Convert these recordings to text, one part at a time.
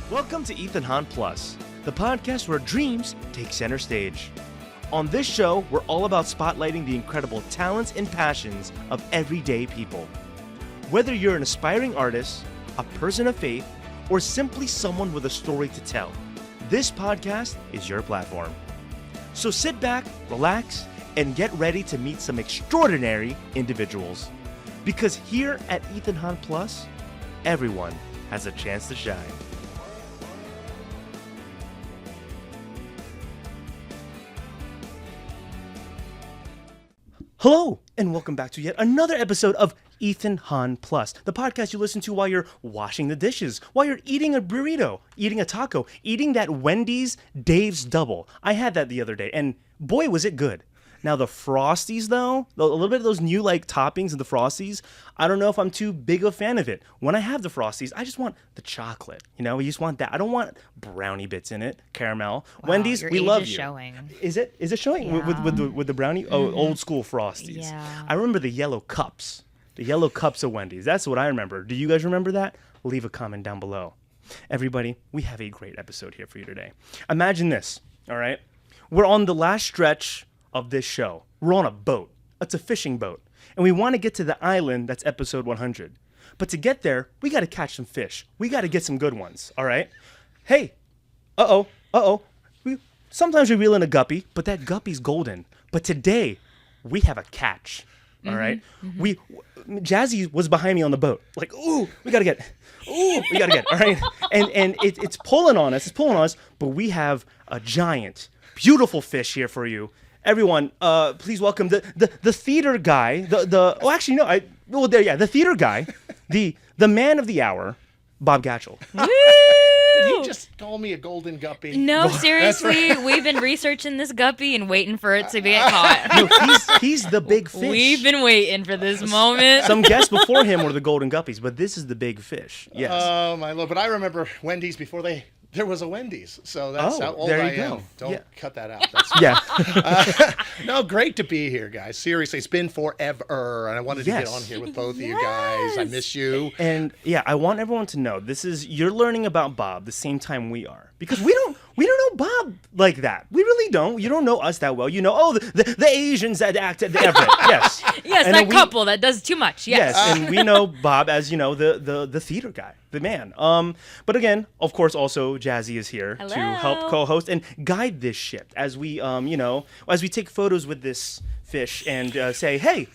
Welcome to Ethan Hahn Plus, the podcast where dreams take center stage. On this show, we're all about spotlighting the incredible talents and passions of everyday people. Whether you're an aspiring artist, a person of faith, or simply someone with a story to tell, this podcast is your platform. So sit back, relax, and get ready to meet some extraordinary individuals. Because here at Ethan Hahn Plus, everyone has a chance to shine. Hello, and welcome back to yet another episode of Ethan Hahn Plus, the podcast you listen to while you're washing the dishes, while you're eating a burrito, eating a taco, eating that Wendy's Dave's Double. I had that the other day, and boy, was it good. Now, the Frosties, though, a little bit of those new, toppings of the Frosties, I don't know if I'm too big a fan of it. When I have the Frosties, I just want the chocolate, you just want that. I don't want brownie bits in it, caramel. Wow, Wendy's, we love you. Showing. Is it showing? Yeah. With the brownie? Oh, old school Frosties. Yeah. I remember the yellow cups. The yellow cups of Wendy's. That's what I remember. Do you guys remember that? Leave a comment down below. Everybody, we have a great episode here for you today. Imagine this, all right? We're on the last stretch of this show. We're on a boat. It's a fishing boat. And we want to get to the island that's episode 100. But to get there, we got to catch some fish. We got to get some good ones, all right? Hey, sometimes we reel in a guppy, but that guppy's golden. But today, we have a catch, all right? Mm-hmm. Jahzie was behind me on the boat. We got to get, all right? And it's pulling on us, but we have a giant, beautiful fish here for you. Everyone, please welcome the theater guy. The theater guy, the man of the hour, Bob Gatchel. Did he just call me a golden guppy? No, seriously, right. We've been researching this guppy and waiting for it to get caught. No, he's the big fish. We've been waiting for this moment. Some guests before him were the golden guppies, but this is the big fish. Yes. Oh my Lord! But I remember Wendy's before there was a Wendy's, so that's how old I am. Don't cut that out. That's no, great to be here, guys. Seriously, it's been forever, and I wanted to get on here with both of you guys. I miss you. And I want everyone to know you're learning about Bob the same time we are, because we don't know Bob like that. We really don't. You don't know us that well. You know, the Asians that act at the Everett. Yes. Yes, and that couple that does too much. Yes. And we know Bob as the theater guy, the man. But again, of course, also Jahzie is here to help co-host and guide this ship as we as we take photos with this fish and say, hey.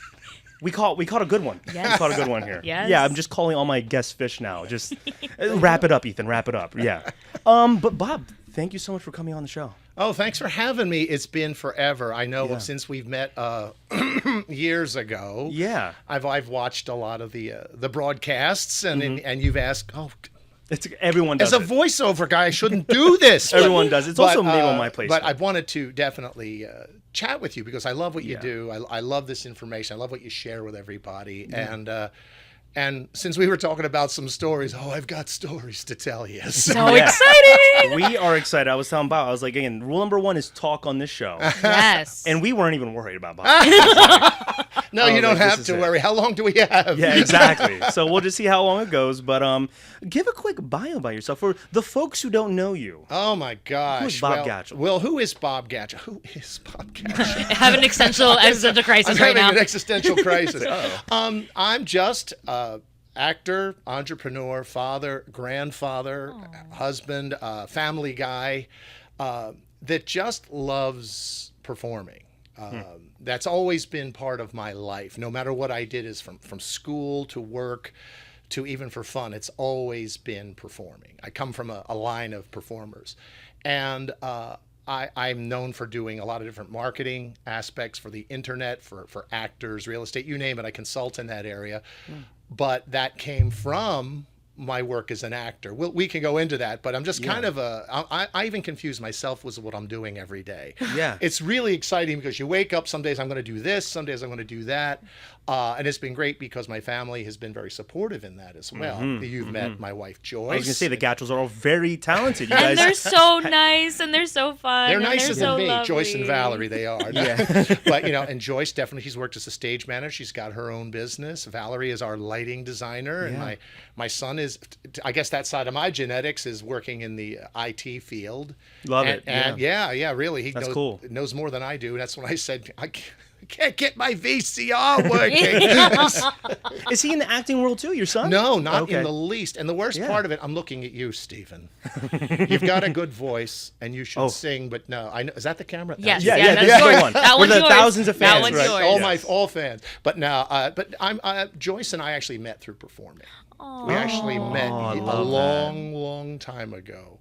We caught a good one. Yes. We caught a good one here. Yes. Yeah, I'm just calling all my guest fish now. Just wrap it up, Ethan. Wrap it up. Yeah. But Bob, thank you so much for coming on the show. Oh, thanks for having me. It's been forever. I know since we've met years ago. Yeah. I've watched a lot of the broadcasts, and you've asked. Oh, everyone does. As a voiceover guy, I shouldn't do this. Everyone does. It's also name on my place. But I wanted to definitely chat with you because I love what you do. I love this information. I love what you share with everybody. Yeah. And since we were talking about some stories, I've got stories to tell you. So exciting! We are excited. I was telling Bob, I was like, again, rule number 1 is talk on this show. Yes. And we weren't even worried about Bob. No, you don't have to worry. How long do we have? Yeah, exactly. So we'll just see how long it goes. But give a quick bio about yourself for the folks who don't know you. Oh, my gosh. Who's Bob Gatchel? Well, who is Bob Gatchel? Who is Bob Gatchel? Have an existential crisis right now. I'm having an existential crisis. I'm just actor, entrepreneur, father, grandfather, husband, family guy that just loves performing. That's always been part of my life. No matter what I did, is from school to work to even for fun, it's always been performing. I come from a line of performers. And I'm known for doing a lot of different marketing aspects for the internet, for actors, real estate, you name it. I consult in that area. But that came from my work as an actor. We can go into that, but I'm just kind of I even confuse myself with what I'm doing every day. Yeah. It's really exciting because you wake up, some days I'm going to do this, some days I'm going to do that. And it's been great because my family has been very supportive in that as well. You've met my wife, Joyce. I was going to say the Gatchels are all very talented. You and guys they're so nice and they're so fun. They're nicer than me. Lovely. Joyce and Valerie, they are. Yeah. But, and Joyce definitely, she's worked as a stage manager. She's got her own business. Valerie is our lighting designer. And my son is, I guess that side of my genetics is working in the IT field. Love it. And yeah, really. He That's cool. knows more than I do. That's when I said, I can't get my VCR working. Is he in the acting world too, your son? No, not Okay. in the least. And the worst part of it, I'm looking at you, Stephen. You've got a good voice, and you should sing. But no, I know. Is that the camera? Yes. Yeah, that's that's yours. the one. That We're one's the yours. thousands of fans, That one's right? yours. All fans. But now, but I'm Joyce and I actually met through performing. We actually met a long time ago.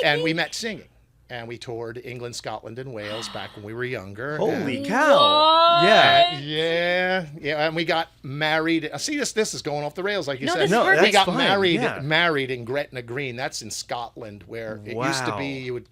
And we met singing. And we toured England, Scotland, and Wales back when we were younger. Holy cow! Yeah. Yeah. And we got married. See, this is going off the rails, like you said. this is perfect. We got That's fine, married in Gretna Green. That's in Scotland, where it used to be you would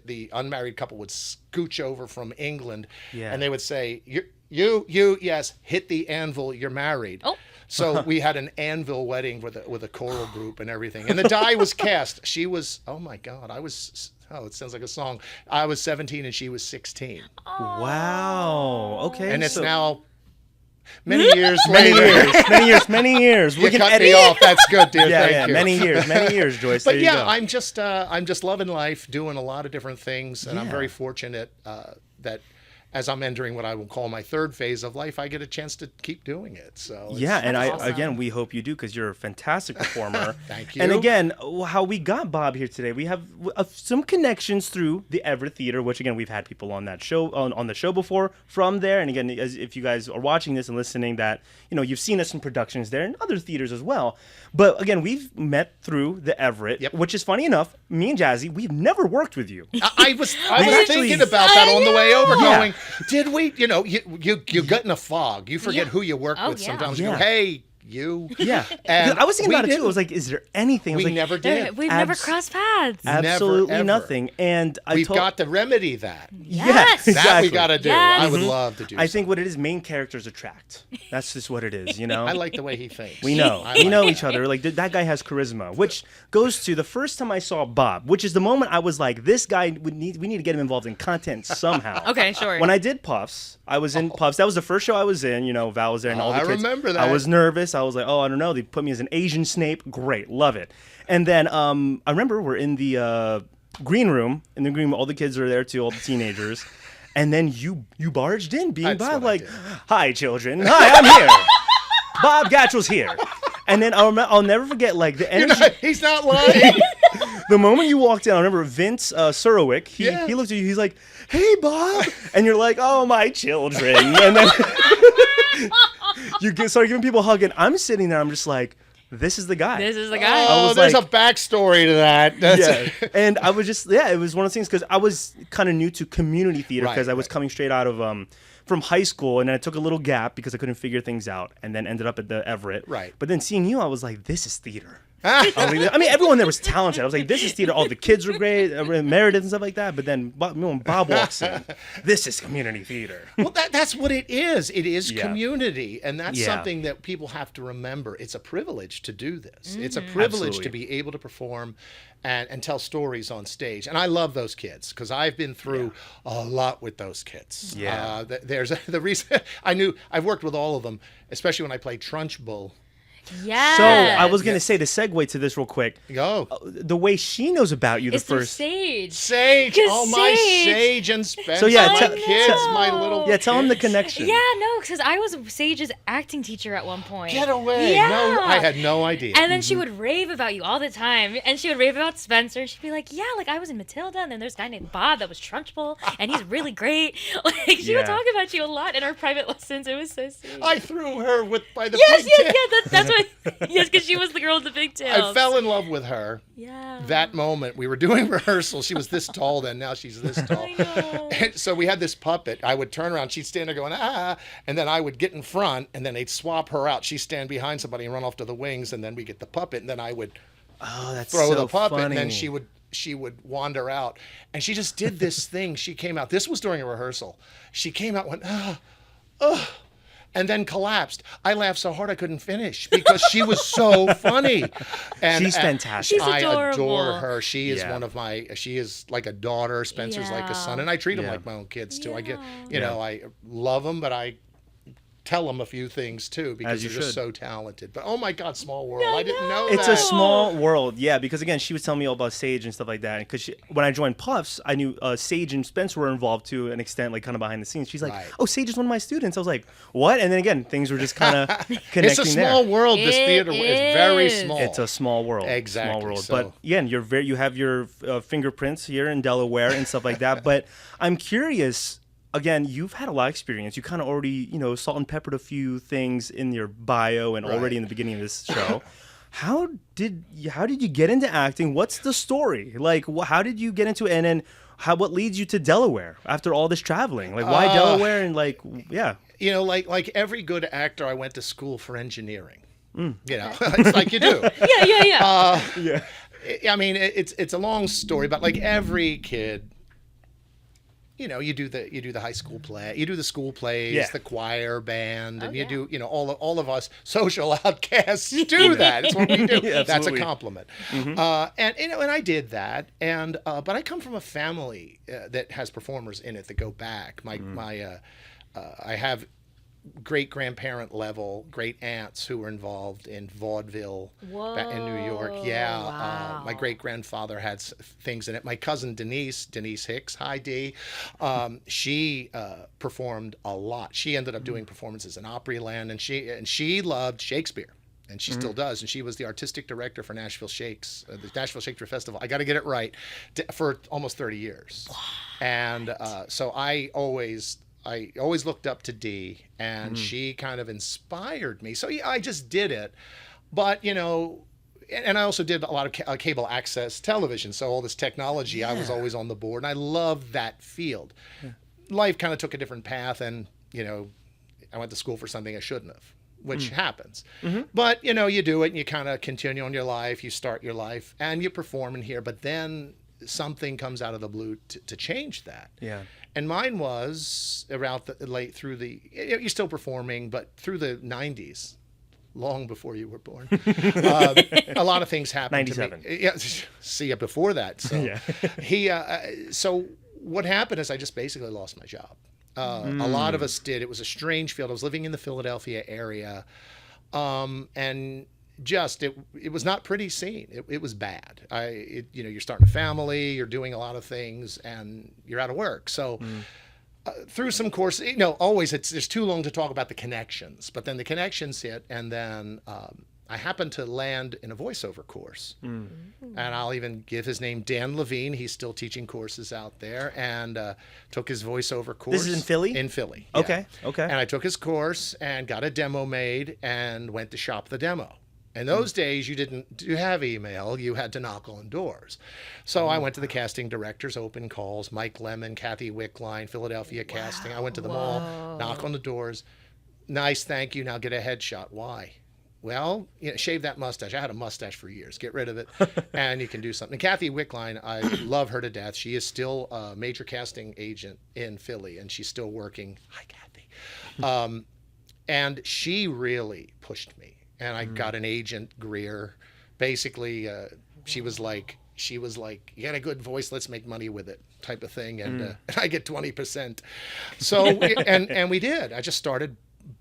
the unmarried couple would scooch over from England, and they would say, "You, yes, hit the anvil. You're married." Oh. So we had an anvil wedding with a choral group and everything. And the die was cast. She was, oh my God, it sounds like a song. I was 17 and she was 16. Wow. Okay. And it's so now many years later. many years. We You can cut edit. me off. That's good, dear. Yeah, Thank you. many years, Joyce. But there you yeah, go. I'm just loving life, doing a lot of different things, and I'm very fortunate that as I'm entering what I will call my third phase of life, I get a chance to keep doing it. So Yeah, and awesome. again, we hope you do because you're a fantastic performer. Thank you. And again, how we got Bob here today, we have some connections through the Everett Theatre, which again, we've had people on that show on the show before from there. And again, if you guys are watching this and listening, that you've seen us in productions there and other theaters as well. But again, we've met through the Everett, which is funny enough. Me and Jahzie, we've never worked with you. I was actually- thinking about that on the way over, Yeah. going, did we? You get in a fog. You forget who you work with. yeah. Sometimes you go, Yeah. hey, you. Yeah, And I was thinking we about it too. I didn't. was like, is there anything? I was We like, never did. We've never crossed paths. absolutely ever. nothing. And We've got to remedy that. Yes. That exactly. we got to do. Yes. I would love to do. I think what it is, main characters attract. That's just what it is, I like the way he thinks. We know. I We like know that. each other. Like, that guy has charisma, which goes to the first time I saw Bob, which is the moment I was like, this guy, we need to get him involved in content somehow. Okay, sure. When I did Puffs, I was in Puffs. That was the first show I was in. Val was there and all the I kids. remember that. I was nervous. I was like, I don't know. They put me as an Asian Snape. Great. Love it. And then I remember we're in the green room. In the green room, all the kids are there too, all the teenagers. And then you barged in, being That's Bob, what I like, did. "Hi, children. Hi, I'm here. Bob Gatchel's here." And then I'll never forget, like, the energy. He's not lying. The moment you walked in, I remember Vince Surowick. He looked at you. He's like, "Hey, Bob," and you're like, "Oh, my children." And then you start giving people a hug, and I'm sitting there. I'm just like, "This is the guy." This is the guy. Oh, was there's like- a backstory to that. That's And I was just, it was one of those things because I was kind of new to community theater because I was coming straight out of from high school, and then I took a little gap because I couldn't figure things out, and then ended up at the Everett. Right. But then seeing you, I was like, this is theater. I mean, everyone there was talented. I was like, this is theater. All the kids were great, Meredith and stuff like that. But then when Bob walks in, this is community theater. Well, that's what it is. It is Yeah. community, and that's Yeah. something that people have to remember. It's a privilege to do this. It's a privilege Absolutely. to be able to perform and tell stories on stage. And I love those kids because I've been through a lot with those kids. Yeah. There's the reason I've worked with all of them, especially when I played Trunchbull. Yeah. So I was going to say the segue to this real quick. Go. The way she knows about you, It's the through first. Sage. Sage, Because oh my Sage- Sage and Spencer, So, yeah, my tell- kids, my little Yeah, tell him the kids. connection. Yeah, no, because I was Sage's acting teacher at one point. Get away! Yeah. No, I had no idea. And then she would rave about you all the time. And she would rave about Spencer. She'd be like, yeah, like I was in Matilda, and then there's a guy named Bob that was Trunchbull, and he's really great. Like, she Yeah. would talk about you a lot in our private lessons. It was so sweet. I threw her by the yes, pigtail. that's what. Yes, because she was the girl with the pigtails. I fell in love with her. Yeah. That moment, we were doing rehearsal. She was this tall then. Now she's this tall. I know. And so we had this puppet. I would turn around. She'd stand there going, ah. And then I would get in front, and then they'd swap her out. She'd stand behind somebody and run off to the wings, and then we get the puppet. And then I would Oh, that's throw so the puppet, funny. and then she would wander out. And she just did this thing. She came out. This was during a rehearsal. She came out and went, and then collapsed. I laughed so hard I couldn't finish because she was so funny. And She's fantastic. She's I adore adorable. her. She is Yeah. she is like a daughter. Spencer's like a son. And I treat them Yeah. like my own kids too. I get, Yeah. I love them, but I tell them a few things too, because you they're just should. so talented. But oh my God, Small World! I didn't know It's that. a small world, yeah. Because again, she was telling me all about Sage and stuff like that. Because when I joined Puffs, I knew Sage and Spencer were involved to an extent, like kind of behind the scenes. She's like, Right. "Oh, Sage is one of my students." I was like, "What?" And then again, things were just kind of connecting. It's a small there. world. This It theater is very is. small. It's a small world. Exactly, Small world. so- But again, you have your fingerprints here in Delaware and stuff like that. But I'm curious. Again, you've had a lot of experience. You kind of already, salt and peppered a few things in your bio and already in the beginning of this show. How did you get into acting? What's the story? Like, how did you get into it? And then what leads you to Delaware after all this traveling? Like, why Delaware? And Like every good actor, I went to school for engineering. It's like you do. Yeah. I mean, it's a long story, but like every kid, you do the high school play, you do the school plays, the choir, band, and you do, all of us social outcasts do that. It's what we do. That's a compliment. And I did that. And but I come from a family that has performers in it that go back. I have great-grandparent level great aunts who were involved in vaudeville in New York. Wow. My great-grandfather had things in it. My cousin Denise Hicks, hi Dee, she performed a lot. She ended up doing performances in Opryland, and she loved Shakespeare. And she still does. And she was the artistic director for Nashville Shakes, the Nashville Shakespeare Festival. I got to get it right, for almost 30 years. What? And so I always looked up to Dee, and she kind of inspired me. So I just did it. But, and I also did a lot of cable access television. So all this technology, I was always on the board. And I loved that field. Yeah. Life kind of took a different path, and, I went to school for something I shouldn't have, which happens. But, you do it, and you kind of continue on your life. You start your life, and you perform in here. But then something comes out of the blue to change that. Yeah. And mine was around you're still performing, but through the 90s, long before you were born, a lot of things happened 97. to me. Yeah, see you before that. So so what happened is I just basically lost my job. A lot of us did. It was a strange field. I was living in the Philadelphia area, and it was not pretty scene. It was bad. You're starting a family, you're doing a lot of things, and you're out of work. So through some courses, always it's too long to talk about the connections, but then the connections hit, and then I happened to land in a voiceover course. And I'll even give his name, Dan Levine. He's still teaching courses out there, and took his voiceover course. This is in Philly? In Philly. Okay. And I took his course and got a demo made and went to shop the demo. In those days, you didn't have email. You had to knock on doors. So I went to the casting directors, open calls, Mike Lemon, Kathy Wickline, Philadelphia Casting. I went to them all, knock on the doors. Nice, thank you. Now get a headshot. Why? Well, shave that mustache. I had a mustache for years. Get rid of it, and you can do something. And Kathy Wickline, I love her to death. She is still a major casting agent in Philly, and she's still working. Hi, Kathy. And she really pushed me. And I got an agent, Greer. Basically, she was like, you got a good voice, let's make money with it, type of thing. And I get 20%. So, and we did. I just started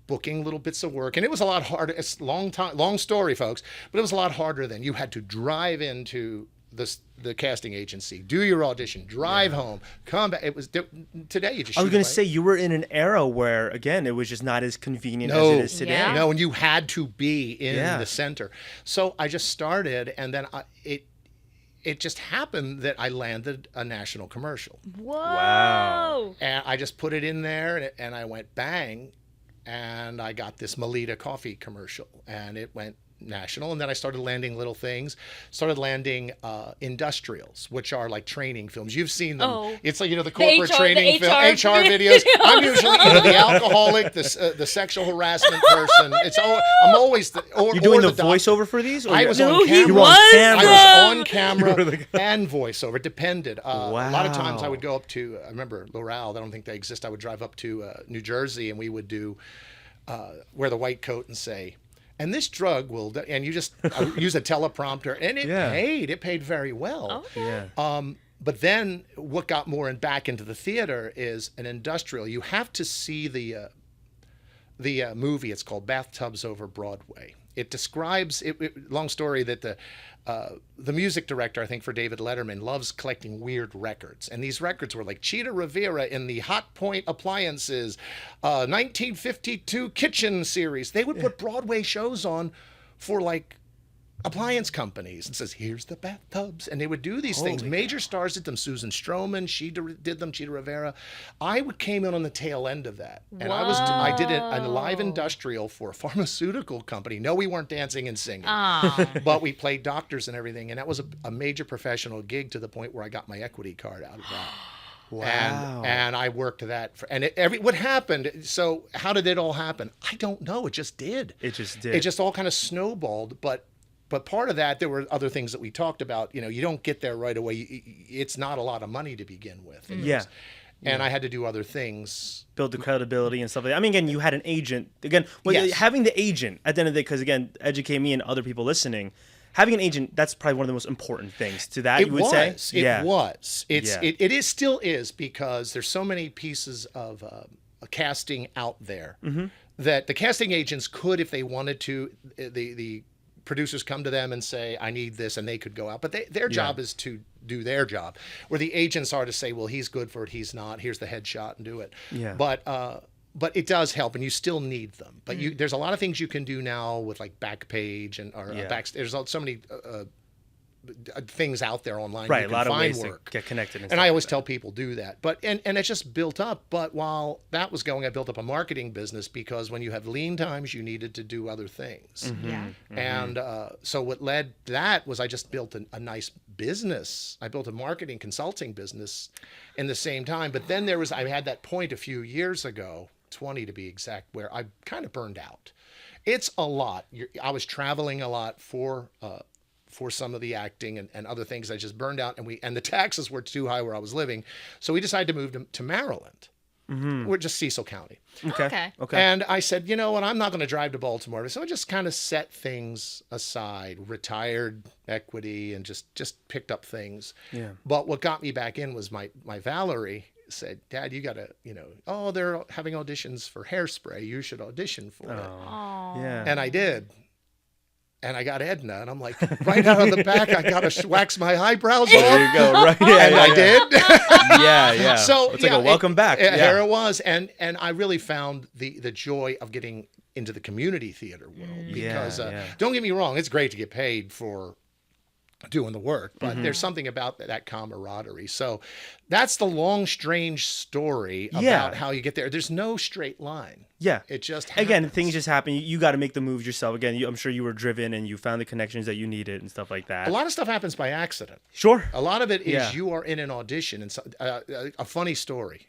booking little bits of work, and it was a lot harder. It's long story, folks, but it was a lot harder then. You had to drive into the casting agency, do your audition, drive home, come back. It was today. You just. I was going to say, you were in an era where, again, it was just not as convenient as it is today. Yeah. No, and you had to be in the center. So I just started, and then it just happened that I landed a national commercial. Whoa! Wow! And I just put it in there, and I went bang, and I got this Melita coffee commercial, and it went national. And then I started landing little things, started landing industrials, which are like training films. You've seen them. Oh. It's like, the corporate training film, HR HR videos. I'm usually the alcoholic, the sexual harassment person. I'm always You're doing the voiceover for these? Or I was on camera. He was. I was on camera and voiceover. It depended. A lot of times I would go up to, I remember Laurel, I don't think they exist. I would drive up to New Jersey, and we would wear the white coat and say, and this drug will, and you just use a teleprompter, and it paid very well. Okay. Yeah. But then what got more and back into the theater is an industrial. You have to see the movie. It's called Bathtubs Over Broadway. It describes long story that the music director, I think, for David Letterman, loves collecting weird records. And these records were like Cheetah Rivera in the Hot Point Appliances 1952 Kitchen series. They would put Broadway shows on for like appliance companies and says, here's the bathtubs. And they would do these things. Major stars did them. Susan Stroman, she did them, Cheetah Rivera. I came in on the tail end of that. And I did a live industrial for a pharmaceutical company. No, we weren't dancing and singing, but we played doctors and everything. And that was a major professional gig to the point where I got my equity card out of that. Wow. And I worked that what happened. So how did it all happen? I don't know. It just did. It just all kind of snowballed. But part of that, there were other things that we talked about. You know, you don't get there right away. It's not a lot of money to begin with. And I had to do other things. Build the credibility and stuff like that. I mean, again, you had an agent. Again, having the agent at the end of the day, because again, educate me and other people listening, having an agent, that's probably one of the most important things to that, you would say? It was. It still is, because there's so many pieces of casting out there that the casting agents could, if they wanted to, the producers come to them and say, I need this, and they could go out. But their job is to do their job, where the agents are to say, well, he's good for it, he's not. Here's the headshot and do it. Yeah. But it does help, and you still need them. But there's a lot of things you can do now with like Backpage there's so many things out there online. Right, you can a lot find of ways work. to get connected. And I always tell people do that. But and it's just built up. But while that was going, I built up a marketing business, because when you have lean times, you needed to do other things. And so what led to that was I just built a nice business. I built a marketing consulting business in the same time. But then I had that point a few years ago, 20 to be exact, where I kind of burned out. It's a lot. I was traveling a lot for some of the acting and other things. I just burned out, and the taxes were too high where I was living. So we decided to move to Maryland. We're just Cecil County. Okay. And I said, you know what, I'm not going to drive to Baltimore. So I just kind of set things aside, retired equity, and just picked up things. Yeah. But what got me back in was my Valerie said, Dad, you got to, they're having auditions for Hairspray. You should audition for it. Yeah. And I did. And I got Edna, and I'm like, right out of the back, I got to wax my eyebrows off. There you go, right? I did. yeah. So it's like a welcome back. Here it was, and I really found the joy of getting into the community theater world, because don't get me wrong, it's great to get paid for doing the work, but there's something about that camaraderie. So that's the long, strange story about how you get there. There's no straight line. Yeah. It just happens. Again, things just happen. You got to make the moves yourself. Again, I'm sure you were driven and you found the connections that you needed and stuff like that. A lot of stuff happens by accident. Sure. A lot of it is you are in an audition, and a funny story.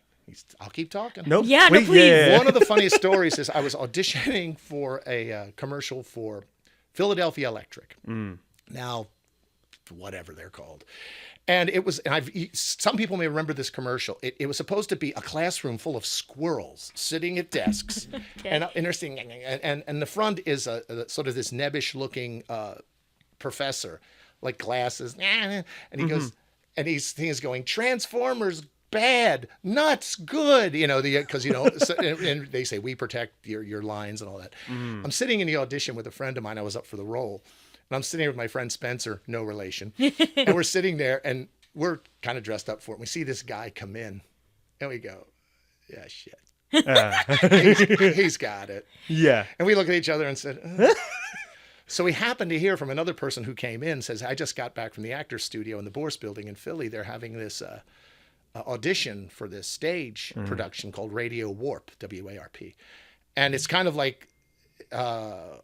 I'll keep talking. Nope. Yeah, no, please. Yeah. One of the funniest stories is I was auditioning for a commercial for Philadelphia Electric. Now, whatever they're called. And it was, some people may remember this commercial. It was supposed to be a classroom full of squirrels sitting at desks. And interesting. And the front is a sort of this nebbish looking professor, like glasses. And he goes, and he's going, Transformers, bad, nuts, good, because and they say we protect your lines and all that. I'm sitting in the audition with a friend of mine. I was up for the role, and I'm sitting here with my friend Spencer, no relation, and we're sitting there, and we're kind of dressed up for it. We see this guy come in, and we go, yeah, shit, he's got it. Yeah, and we look at each other and said. So we happened to hear from another person who came in, says, I just got back from the Actors Studio in the Bourse Building in Philly. They're having this audition for this stage production called Radio Warp, WARP. And it's kind of like The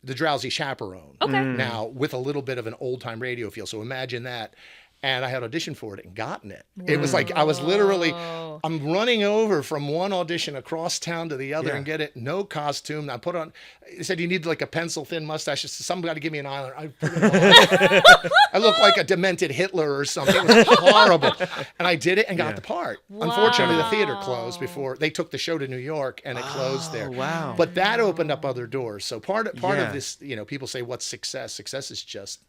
Drowsy Chaperone. Okay. Now, with a little bit of an old-time radio feel. So imagine that. And I had auditioned for it and gotten it. Whoa. It was like I was literally, I'm running over from one audition across town to the other and get it. No costume. I put on, they said you need like a pencil thin mustache. Somebody give me an eyeliner. I put it on. I look like a demented Hitler or something. It was horrible. And I did it and got the part. Wow. Unfortunately, the theater closed before they took the show to New York, and it closed there. Wow. But that opened up other doors. So part of this, people say, what's success? Success is just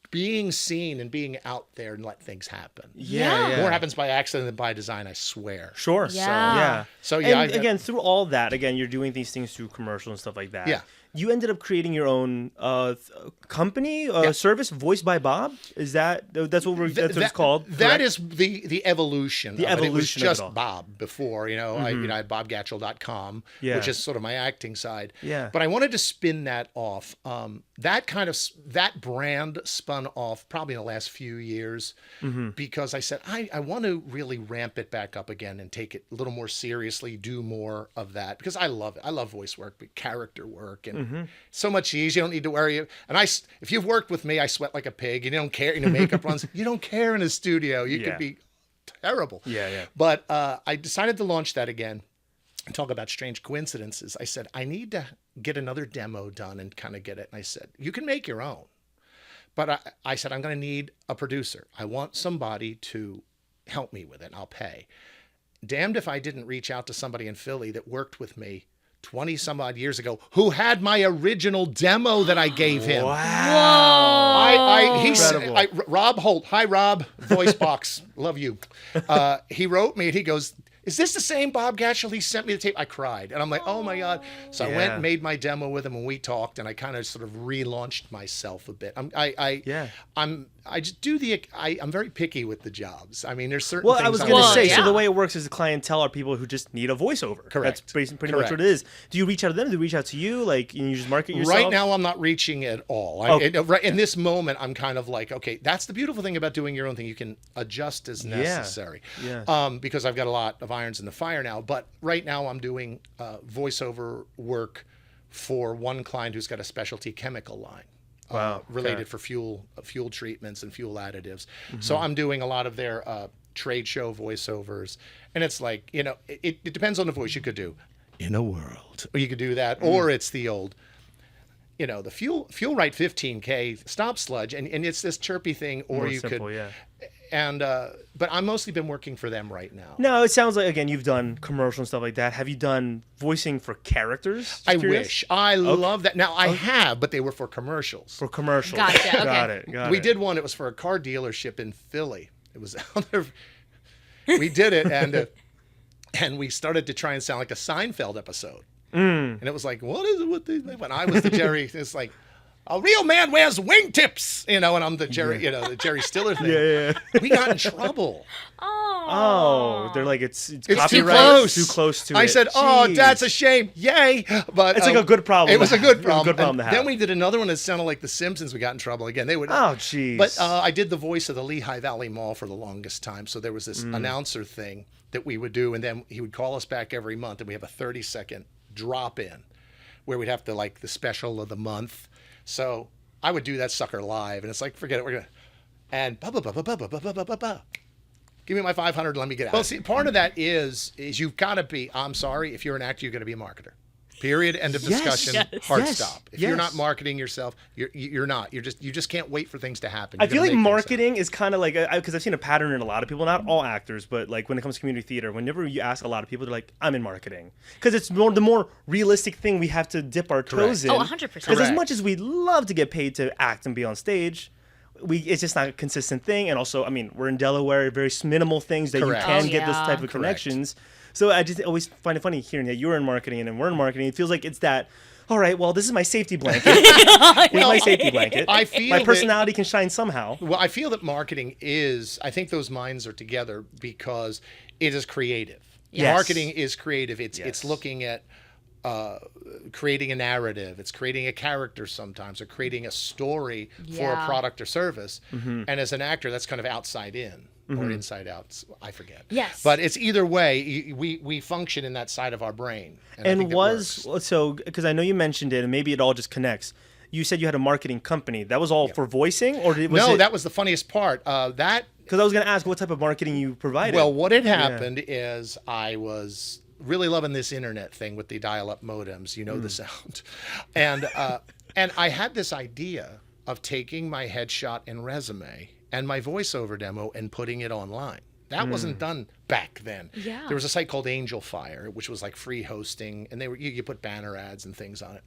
being seen and being out there and let things happen. Yeah. More happens by accident than by design, I swear. Sure. Yeah. So yeah. And again, through all that, again, you're doing these things through commercials and stuff like that. Yeah. You ended up creating your own company, service, Voiced by Bob. Is that's what it's called? That is the evolution. The of it. It was evolution of it just all. Bob before, I had bobgatchel.com, Yeah. which is sort of my acting side. Yeah. But I wanted to spin that off. That brand spun off probably in the last few years because I said, I want to really ramp it back up again and take it a little more seriously, do more of that because I love it. I love voice work, but character work and so much ease. You don't need to worry. And if you've worked with me, I sweat like a pig. You don't care. Makeup runs. You don't care in a studio. You could be terrible. Yeah. But I decided to launch that again and talk about strange coincidences. I said, I need to get another demo done and kind of get it. And I said, you can make your own. But I said, I'm going to need a producer. I want somebody to help me with it. I'll pay. Damned if I didn't reach out to somebody in Philly that worked with me 20 some odd years ago who had my original demo that I gave him. Wow. Whoa. Rob Holt. Hi, Rob. Voice box. Love you. He wrote me and he goes, is this the same Bob Gatchel? He sent me the tape. I cried. And I'm like, oh my God. So I went and made my demo with him and we talked and I kind of sort of relaunched myself a bit. I just do I'm very picky with the jobs. I mean, there's certain things. I was going to say, so the way it works is the clientele are people who just need a voiceover. Correct. That's pretty much what it is. Do you reach out to them? Do they reach out to you? Like, you just market yourself? Right now, I'm not reaching at all. Right in this moment, I'm kind of like, okay, that's the beautiful thing about doing your own thing. You can adjust as necessary. Yeah. Because I've got a lot of irons in the fire now. But right now, I'm doing voiceover work for one client who's got a specialty chemical line. Related for fuel treatments and fuel additives. So I'm doing a lot of their trade show voiceovers. And it's like, it depends on the voice. You could do in a world, or you could do that, or it's the old, the fuel right 15K stop sludge. And it's this chirpy thing, or More you simple, could. Yeah. And but I've mostly been working for them right now. No, it sounds like, again, you've done commercial and stuff like that. Have you done voicing for characters? Just I curious? wish. I love that. Now, I have, but they were for commercials. For commercials. Gotcha, okay. Got it. We did one. It was for a car dealership in Philly. It was out there. We did it, and we started to try and sound like a Seinfeld episode. And it was like, what is it with these? When I was the Jerry, it's like, a real man wears wingtips, and I'm the Jerry, the Jerry Stiller thing. Yeah. We got in trouble. Oh, they're like, it's It's copyright. too close. to it. I said, oh, Jeez. that's a shame. Yay. But It's like a good problem. It was a good problem. Good problem to have. Then we did another one that sounded like The Simpsons. We got in trouble again. They would. Oh, jeez. But I did the voice of the Lehigh Valley Mall for the longest time. So there was this announcer thing that we would do, and then he would call us back every month, and we have a 30-second drop in where we'd have to like the special of the month. So I would do that sucker live, and it's like, forget it. We're gonna and give me my 500 and let me get out. Well, see, part of that is you've got to be. I'm sorry, if you're an actor, you're going to be a marketer. Period. End of discussion. Hard stop. If you're not marketing yourself, you're not. You just can't wait for things to happen. I feel like marketing is kind of like, because I've seen a pattern in a lot of people, not all actors, but like when it comes to community theater, whenever you ask a lot of people, they're like, I'm in marketing. Because it's the more realistic thing we have to dip our toes in. Oh, 100%. Because as much as we'd love to get paid to act and be on stage, it's just not a consistent thing. And also, I mean, we're in Delaware, very minimal things that you can get this type of connections. So I just always find it funny hearing that you're in marketing and then we're in marketing. It feels like it's that, all right, well, this is my safety blanket. Here's my safety blanket. I feel my personality can shine somehow. Well, I feel that marketing I think those minds are together because it is creative. Yes. Marketing is creative. It's looking at creating a narrative. It's creating a character sometimes, or creating a story for a product or service. And as an actor, that's kind of outside in. Or inside out, I forget. Yes. But it's either way, we function in that side of our brain. And because I know you mentioned it, and maybe it all just connects. You said you had a marketing company. That was all for voicing, or that was the funniest part. Because I was going to ask what type of marketing you provided. Well, what had happened is I was really loving this internet thing with the dial-up modems. You know the sound, and I had this idea of taking my headshot and resume and my voiceover demo and putting it online. That wasn't done back then. Yeah. There was a site called Angel Fire, which was like free hosting, and you put banner ads and things on it.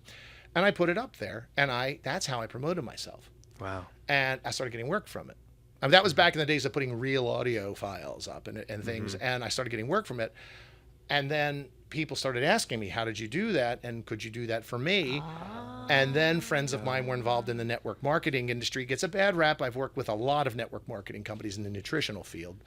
And I put it up there, and that's how I promoted myself. Wow. And I started getting work from it. I mean, that was back in the days of putting real audio files up and things. And I started getting work from it. And then people started asking me, how did you do that? And could you do that for me? And then friends of mine were involved in the network marketing industry. It gets a bad rap. I've worked with a lot of network marketing companies in the nutritional field.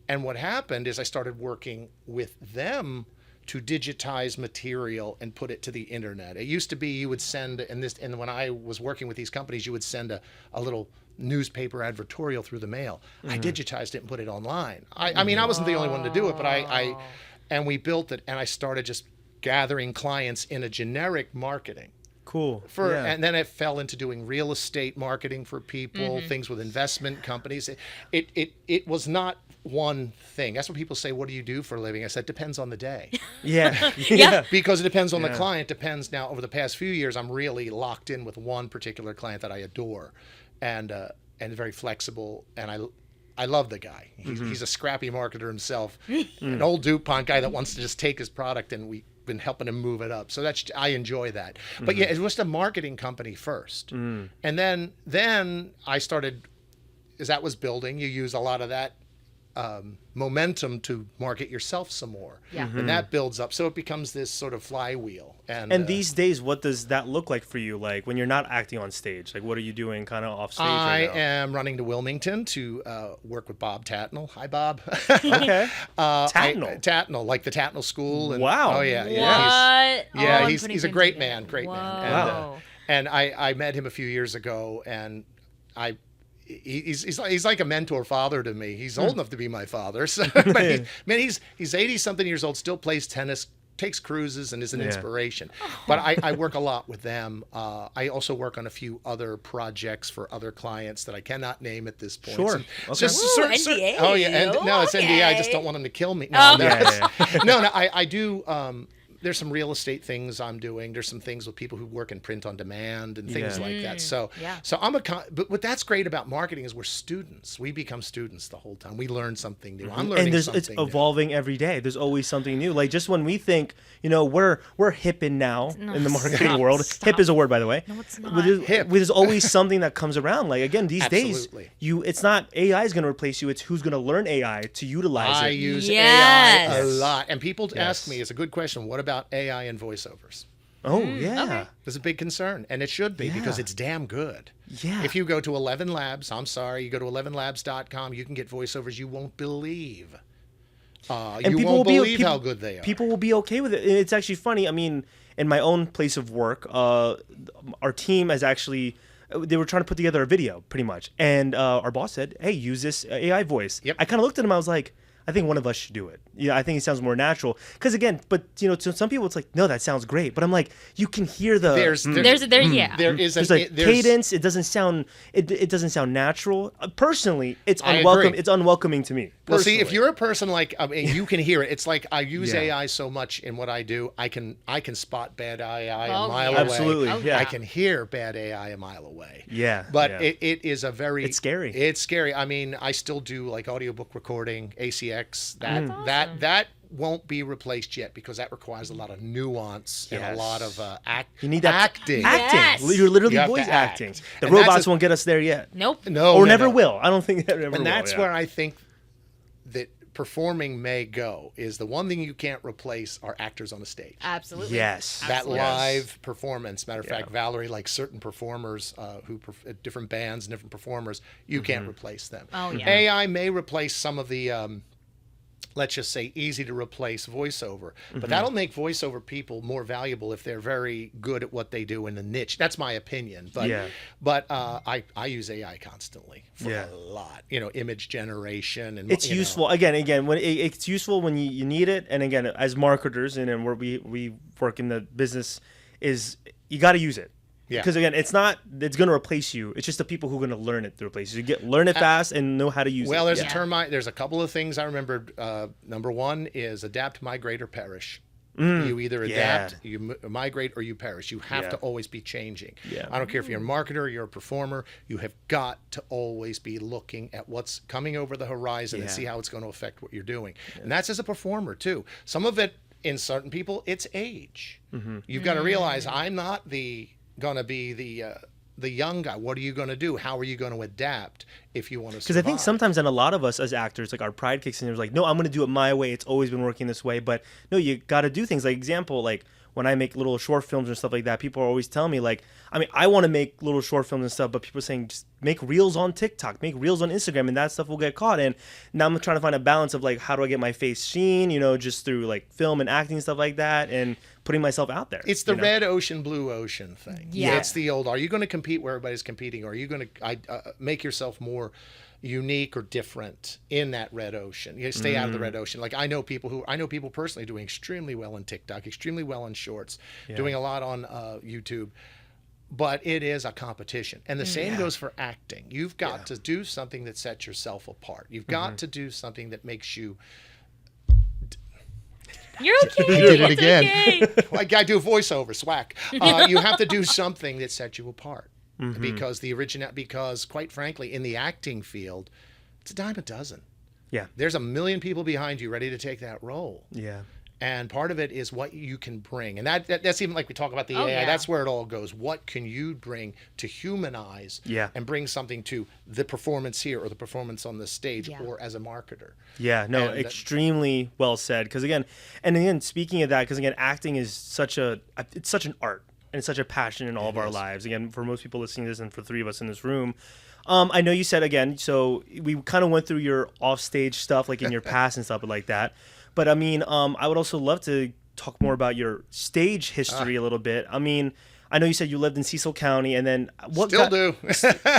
And what happened is I started working with them to digitize material and put it to the internet. It used to be you would send, and when I was working with these companies, you would send a little newspaper advertorial through the mail. I digitized it and put it online. I mean, I wasn't the only one to do it, but and we built it, and I started just gathering clients in a generic marketing. Cool. And then it fell into doing real estate marketing for people, things with investment companies. It was not one thing. That's what people say, what do you do for a living? I said, depends on the day. Yeah. Because it depends on the client. Depends now, over the past few years, I'm really locked in with one particular client that I adore and very flexible. And I love the guy. He's a scrappy marketer himself, an old DuPont guy that wants to just take his product, and we've been helping him move it up. So I enjoy that. But yeah, it was a marketing company first. And then I started, as that was building, you use a lot of that momentum to market yourself some more. And that builds up. So it becomes this sort of flywheel. And these days, what does that look like for you? Like when you're not acting on stage, like what are you doing kind of off stage right now? I am running to Wilmington to work with Bob Tatnell. Hi, Bob. Okay. Tatnell? Tatnell, like the Tatnell School. And, Wow. Oh, yeah. What? He's a great man. Great man. Wow. And I met him a few years ago, and he's like a mentor father to me. He's old enough to be my father. So, but he's 80 something years old, still plays tennis, takes cruises, and is an inspiration. But I work a lot with them. I also work on a few other projects for other clients that I cannot name at this point. Sure. So, Okay. NDA. Oh yeah, no, it's NDA. I just don't want them to kill me. No, I do. There's some real estate things I'm doing. There's some things with people who work in print on demand and things like that. So but what that's great about marketing is we're students. We become students the whole time. We learn something new. I'm learning something it's new. evolving every day. There's always something new. Like just when we think, we're hip in now in the marketing world. Hip is a word, by the way. No, it's not. There's always something that comes around. Like again, these Absolutely. days, it's not AI is going to replace you. It's who's going to learn AI to utilize I it. use Yes. AI a lot. And people ask me, it's a good question, what about AI and voiceovers? Oh, yeah. Okay. There's a big concern, and it should be because Yeah. it's damn good. Yeah. If you go to 11 Labs, I'm sorry, you go to 11labs.com, you can get voiceovers you won't believe. You won't believe how good they are. People will be okay with it. It's actually funny. I mean, in my own place of work, our team has actually, they were trying to put together a video pretty much. And our boss said, hey, use this AI voice. Yep. I kind of looked at him. I was like, I think one of us should do it. Yeah, I think it sounds more natural. Because again, to some people it's like, no, that sounds great. But I'm like, you can hear the There There's there's like cadence. It doesn't sound it doesn't sound natural. Personally, it's I unwelcome. agree. It's unwelcoming to me. Well, see, if personally. you're a person like, I mean, you can hear it. It's like I use Yeah. AI so much in what I do. I can spot bad AI a Oh, mile yeah. away. Absolutely, yeah. I can hear bad AI a mile away. Yeah, But yeah. it is a very. It's scary. It's scary. I mean, I still do like audiobook recording, ACX. Awesome. That won't be replaced yet because that requires a lot of nuance and a Yes. lot of You need that acting. acting. Yes. You're literally You have voice to act. acting. The And that's robots a- won't get us there yet. Nope. No, Or no, never no. will. I don't think that ever will. And that's yeah. where I think that performing may go is the one thing you can't replace are actors on a stage. Absolutely. Yes. That Absolutely. live performance. Matter of Yeah. fact, Valerie, like certain performers different bands and different performers, you can't replace them. Oh, yeah. AI may replace some of the, let's just say, easy to replace voiceover, but that'll make voiceover people more valuable if they're very good at what they do in the niche. That's my opinion. But Yeah. I use AI constantly for Yeah. a lot. Image generation and It's useful again when it's useful when you need it, and again as marketers and where we work in the business is you got to use it. Yeah. Because again, it's going to replace you. It's just the people who are going to learn it to replace you. Learn it fast and know how to use it. Well, there's Yeah. a term. There's a couple of things I remembered. Number one is adapt, migrate, or perish. You either adapt, you migrate, or you perish. You have to always be changing. Yeah. I don't care if you're a marketer or you're a performer. You have got to always be looking at what's coming over the horizon and Yeah. see how it's going to affect what you're doing. And that's as a performer too. Some of it, in certain people, it's age. You've got to realize I'm not going to be the the young guy. What are you going to do? How are you going to adapt if you want to Because I think sometimes, and a lot of us as actors, like our pride kicks in. It's like, no, I'm going to do it my way. It's always been working this way. But no, you got to do things. Like example, like when I make little short films and stuff like that, people are always telling me, like, I mean, I want to make little short films and stuff, but people are saying just make reels on TikTok, make reels on Instagram, and that stuff will get caught. And now I'm trying to find a balance of like, how do I get my face seen, just through like film and acting and stuff like that, and putting myself out there. It's the red ocean, blue ocean thing. Yeah. It's the old, are you going to compete where everybody's competing, or are you going to make yourself more unique or different in that red ocean? You stay out of the red ocean. Like I know people personally doing extremely well on TikTok, extremely well on shorts, doing a lot on YouTube, but it is a competition. And the same goes for acting. You've got to do something that sets yourself apart. You've got to do something that makes you... You're okay. You did it again. Okay. Like I do voiceover, swack. You have to do something that sets you apart. Because quite frankly, in the acting field, it's a dime a dozen. Yeah. There's a million people behind you ready to take that role. Yeah. And part of it is what you can bring. And that's even like we talk about the AI. Yeah. That's where it all goes. What can you bring to humanize and bring something to the performance here or the performance on the stage or as a marketer? Yeah, no, extremely well said. Because again, speaking of that, because again, acting is such an art. And it's such a passion in all of our lives. Again, for most people listening to this and for three of us in this room, I know you said, again, so we kind of went through your offstage stuff, like in your past and stuff like that. But I mean, I would also love to talk more about your stage history a little bit. I mean, I know you said you lived in Cecil County, and then Still do.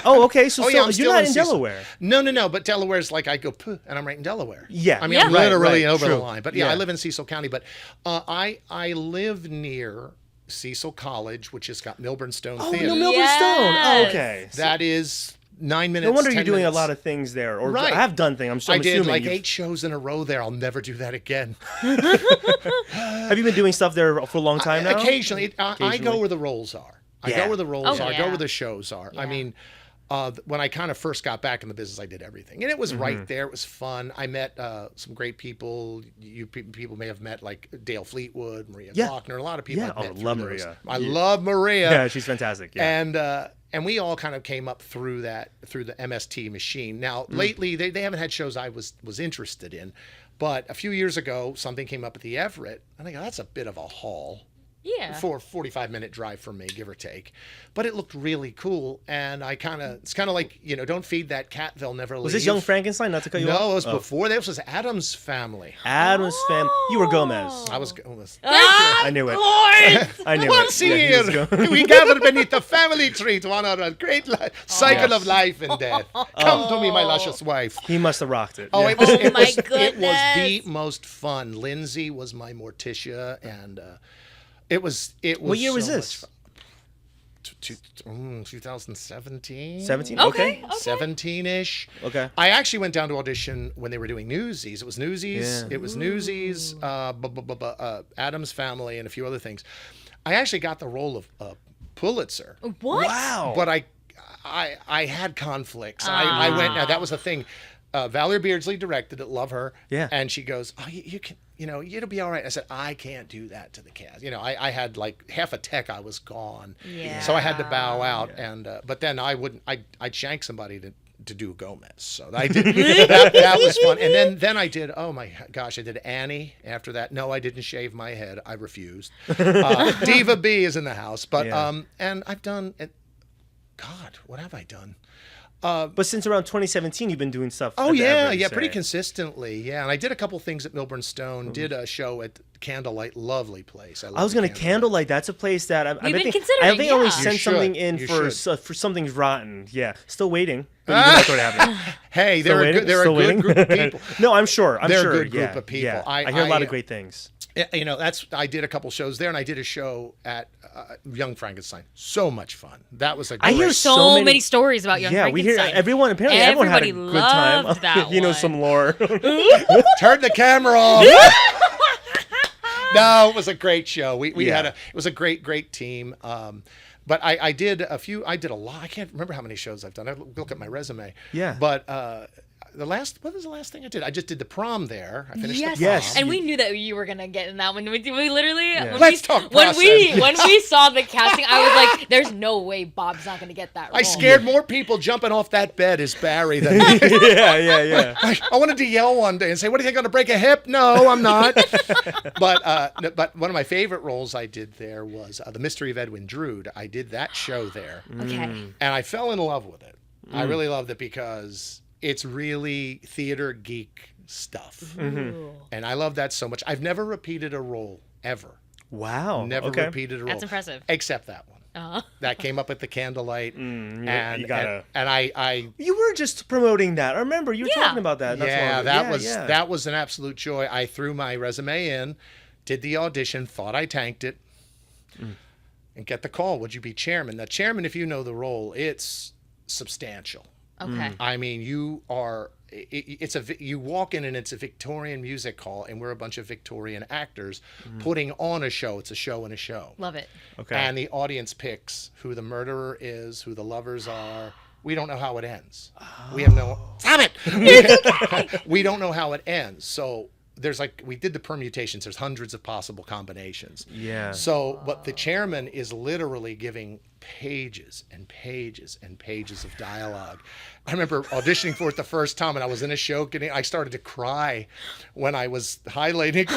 Oh, okay. So I'm you're not in Cecil. Delaware. No. But Delaware's like I go, puh, and I'm right in Delaware. Yeah. I mean, I'm literally over true. the line. But I live in Cecil County. But I live near Cecil College, which has got Milburn Stone Theater. No, Milburn Stone. Oh, okay. That is 9 minutes. No wonder 10 you're doing minutes. a lot of things there. Or I have done things. I did like 8 shows in a row there. I'll never do that again. Have you been doing stuff there for a long time now? Occasionally. I go where the roles are. I go where the roles are. I go where the shows are. Yeah. I mean, when I kind of first got back in the business, I did everything. And it was right there. It was fun. I met some great people. You people may have met like Dale Fleetwood, Maria Faulkner, a lot of people. Yeah, I love Maria. I love Maria. Yeah, she's fantastic. Yeah. And we all kind of came up through the MST machine. Now, lately, they haven't had shows I was interested in. But a few years ago, something came up at the Everett. And I go, that's a bit of a haul. Yeah. For a 45-minute drive from me, give or take. But it looked really cool. And it's kind of like, don't feed that cat, they'll never leave. Was this Young Frankenstein? Not to cut you off? No, it was before. This was Addams Family. Addams Family. You were Gomez. I was Gomez. I knew it. I knew Once it. a year, we gather beneath the family tree to honor a great cycle of life and death. Come to me, my luscious wife. He must have rocked it. Oh, Yeah. it was goodness. the most fun. Lindsay was my Morticia, and it was. What year was so this? much fun. 2017. 17? Okay. 17-ish. Okay. I actually went down to audition when they were doing Newsies. It was Newsies. Yeah. It was Newsies, Addams Family, and a few other things. I actually got the role of Pulitzer. What? Wow. But I had conflicts. I went. Now that was the thing. Valerie Beardsley directed it. Love her. Yeah. And she goes, "Oh, you can. It'll be all right." I said, "I can't do that to the cast." I had like half a tech. I was gone. Yeah. So I had to bow out. And but then I wouldn't. I'd shank somebody to do Gomez. So I did. that was fun. And then I did. Oh my gosh! I did Annie. After that, no, I didn't shave my head. I refused. Diva B is in the house. But and I've done. God, what have I done? But since around 2017, you've been doing stuff. Oh at the yeah, Everett, yeah, say. pretty consistently. Yeah, and I did a couple things at Milburn Stone. Did a show at Candlelight, lovely place. I was going to Candlelight. That's a place that I've been been considering, I think I only yeah. sent You something should. in You for Something's Rotten. Yeah, still waiting. But you know what's going to happen. Hey, Still they're waiting? a Still good waiting? group of people. No, I'm sure. They're sure. a good group Yeah, of people. Yeah. I hear a lot of great things. I did a couple shows there, and I did a show at Young Frankenstein. So much fun. That was a I great hear So many stories about Young Yeah, we hear Frankenstein. everyone. Apparently, everyone had a Everybody good time. loved that You know one. some lore. Turn the camera off. No, it was a great show. We it was a great team. But I did a lot. I can't remember how many shows I've done. I look at my resume. Yeah. But what was the last thing I did? I just did the prom there. I finished Yes. the prom. And we knew that you were gonna get in that one. We literally When we saw the casting, I was like, "There's no way Bob's not gonna get that role." I scared more people jumping off that bed as Barry than yeah. I wanted to yell one day and say, "What are you going to break a hip?" No, I'm not. But one of my favorite roles I did there was The Mystery of Edwin Drood. I did that show there, Okay. and I fell in love with it. I really loved it because it's really theater geek stuff, and I love that so much. I've never repeated a role ever. Wow. Never repeated a role. That's impressive. Except that one. Uh-huh. That came up at the candlelight, you and gotta... I You were just promoting that. I remember you were talking about that. That was an absolute joy. I threw my resume in, did the audition, thought I tanked it, and get the call. Would you be chairman? Now, chairman, if you know the role, it's substantial. Okay. I mean, you are. You walk in and it's a Victorian music hall, and we're a bunch of Victorian actors putting on a show. It's a show and a show. Love it. Okay. And the audience picks who the murderer is, who the lovers are. We don't know how it ends. We have no. Stop it! We don't know how it ends. So there's we did the permutations. There's hundreds of possible combinations. Yeah. So, but the chairman is literally giving pages and pages and pages of dialogue. I remember auditioning for it the first time, and I was in a show I started to cry when I was highlighting.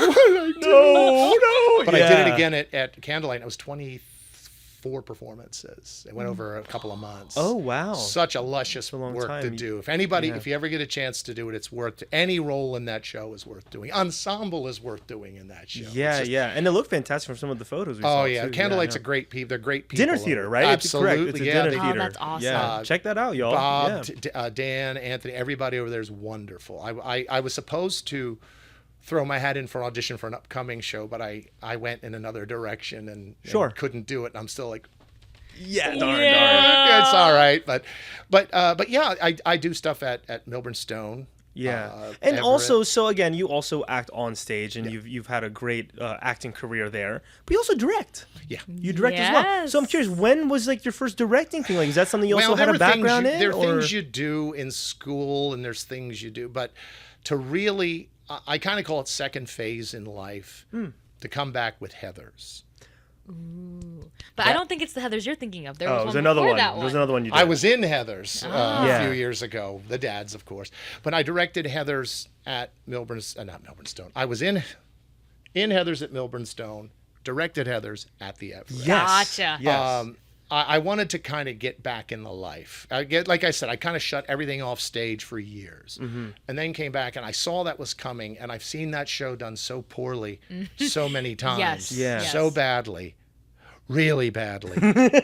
No. But I did it again at Candlelight. And it was 24 performances. It went over a couple of months. Oh, wow. Such a luscious work to do. If you ever get a chance to do it, it's worth any role in that show is worth doing. Ensemble is worth doing in that show. Yeah. And it looked fantastic from some of the photos we saw. Oh, yeah. Too. Candlelight's a great people. They're great people. Dinner theater, right? Absolutely. It's a dinner theater. Oh, that's awesome. Yeah. Check that out, y'all. Bob, Dan, Anthony, everybody over there is wonderful. I was supposed to throw my hat in for an audition for an upcoming show, but I went in another direction and couldn't do it. And I'm still like, darn. It's all right. But yeah, I do stuff at Milburn Stone. Yeah. And Everett. also, so again, you also act on stage, and you've had a great acting career there. But you also direct. Yeah. You direct as well. So I'm curious, when was your first directing thing? Is that something you also had a background in? There are things you do in school, and there's things you do. But to really, I kind of call it second phase in life, to come back with Heathers. Ooh. But I don't think it's the Heathers you're thinking of. There was another one. That There was another one you did. I was in Heathers a few years ago. The Dads, of course. But I directed Heathers at not Milburn Stone. I was in Heathers at Milburn Stone, directed Heathers at the Everett. Yes. Gotcha. Yes. I wanted to kind of get back in the life. Like I said, I kind of shut everything off stage for years, and then came back, and I saw that was coming, and I've seen that show done so poorly so many times, Yes. so badly, really badly,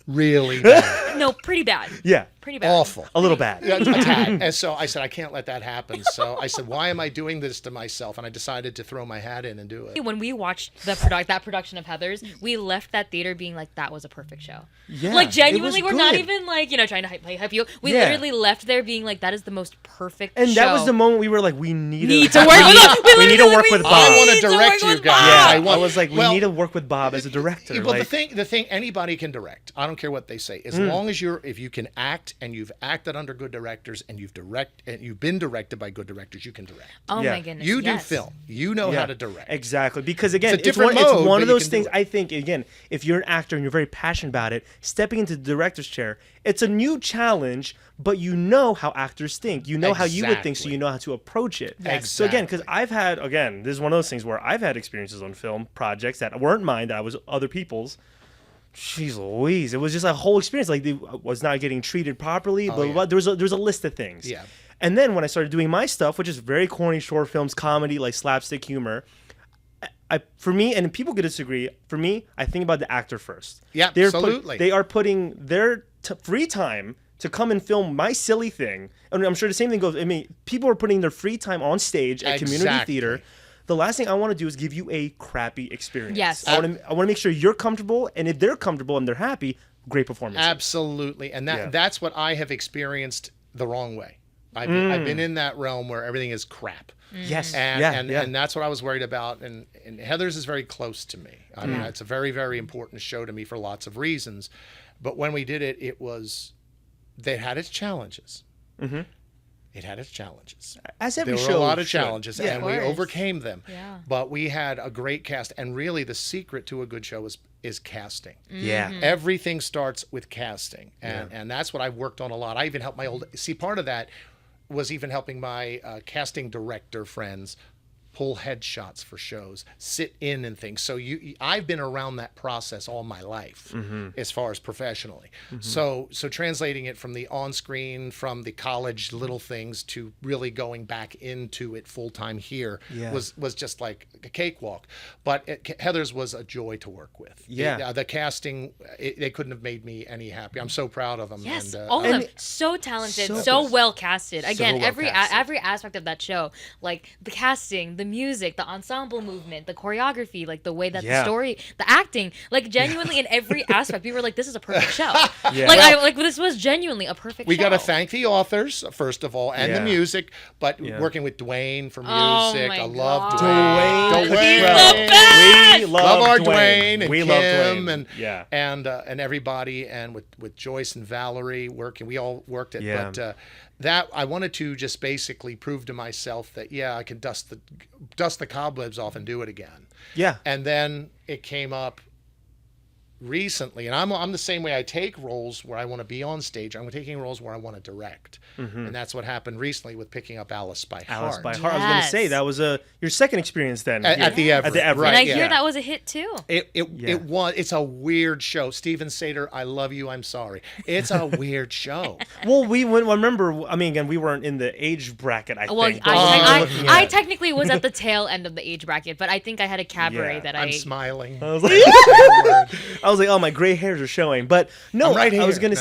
really bad. No, pretty bad. Yeah. Pretty bad. Awful. A little bad. A tad. And so I said, I can't let that happen. So I said, why am I doing this to myself? And I decided to throw my hat in and do it. When we watched that production of Heathers, we left that theater being like, that was a perfect show. Yeah. Like, genuinely, it was we're not good. even trying to hype you. We Yeah. literally left there being like, that is the most perfect And show. that was the moment we were like, we need to work with we need to work with Bob. I want need to to direct work you with guys. Bob. I was like, we need to work with Bob as a director. Well, like, the thing, anybody can direct. I don't care what they say. As long as if you can act and you've acted under good directors and you've been directed by good directors, you can direct. Oh Yeah. my goodness. You do yes. film. You know how to direct. Exactly. Because again, It's a different mode, it's one but of you those can do things, it. I think, again, if you're an actor and you're very passionate about it, stepping into the director's chair, it's a new challenge, but you know how actors think. You know how you would think, so Exactly. you know how to approach it. Yes. So again, because Exactly. this is one of those things where I've had experiences on film projects that weren't mine, that was other people's. Jeez Louise, it was just a whole experience. Like, they was not getting treated properly. But there was a list of things. Yeah. And then when I started doing my stuff, which is very corny short films, comedy, like slapstick humor, for me, and people could disagree, for me, I think about the actor first. Yeah, absolutely. They are putting their free time to come and film my silly thing. And I'm sure the same thing goes, I mean, people are putting their free time on stage at community Exactly. theater. The last thing I want to do is give you a crappy experience. Yes. I want to make sure you're comfortable, and if they're comfortable and they're happy, great performance. Absolutely. And that's what I have experienced the wrong way. I've been in that realm where everything is crap. Yes. And that's what I was worried about. And Heathers is very close to me. I mean, it's a very, very important show to me for lots of reasons. But when we did it, they had its challenges. It had its challenges. As every there show were a lot of should. challenges, Yeah. and we course. overcame them. Yeah. But we had a great cast, and really the secret to a good show is casting. Yeah. Everything starts with casting, and that's what I've worked on a lot. I even helped my part of that was even helping my casting director friends pull headshots for shows, sit in and things. So I've been around that process all my life, as far as professionally. So translating it from the on-screen, from the college little things to really going back into it full time here was just like a cakewalk. But Heather's was a joy to work with. Yeah. The casting, they couldn't have made me any happier. I'm so proud of them. Yes, and, all of them so talented, so well casted. Again, well every casted. every aspect of that show, like the casting, the music, the ensemble movement, the choreography, like the way that the story, the acting, like genuinely in every aspect, we were like, this is a perfect show. Like this was genuinely a perfect show. We got to thank the authors first of all, and the music. But working with Dwayne for music, I love Dwayne. He's the best! We love our Dwayne. and We Kim love Dwayne. and everybody, and with Joyce and Valerie working. We all worked it, Yeah. but that I wanted to just basically prove to myself that I can dust the cobwebs off and do it again. Yeah. And then it came up recently, and I'm the same way. I take roles where I want to be on stage. I'm taking roles where I want to direct, and that's what happened recently with picking up Alice by Heart. Alice by Heart. I was going to say that was your second experience then at the Everett. At the Everett. Right, And I hear that was a hit too. It was. It's a weird show. Steven Sater, I love you. I'm sorry. It's a weird show. Well, remember. I mean, again, we weren't in the age bracket. I Well, think. I technically was at the tail end of the age bracket, but I think I had a cabaret that I'm smiling. I was like, oh, my gray hairs are showing. But no, I'm right I was here. gonna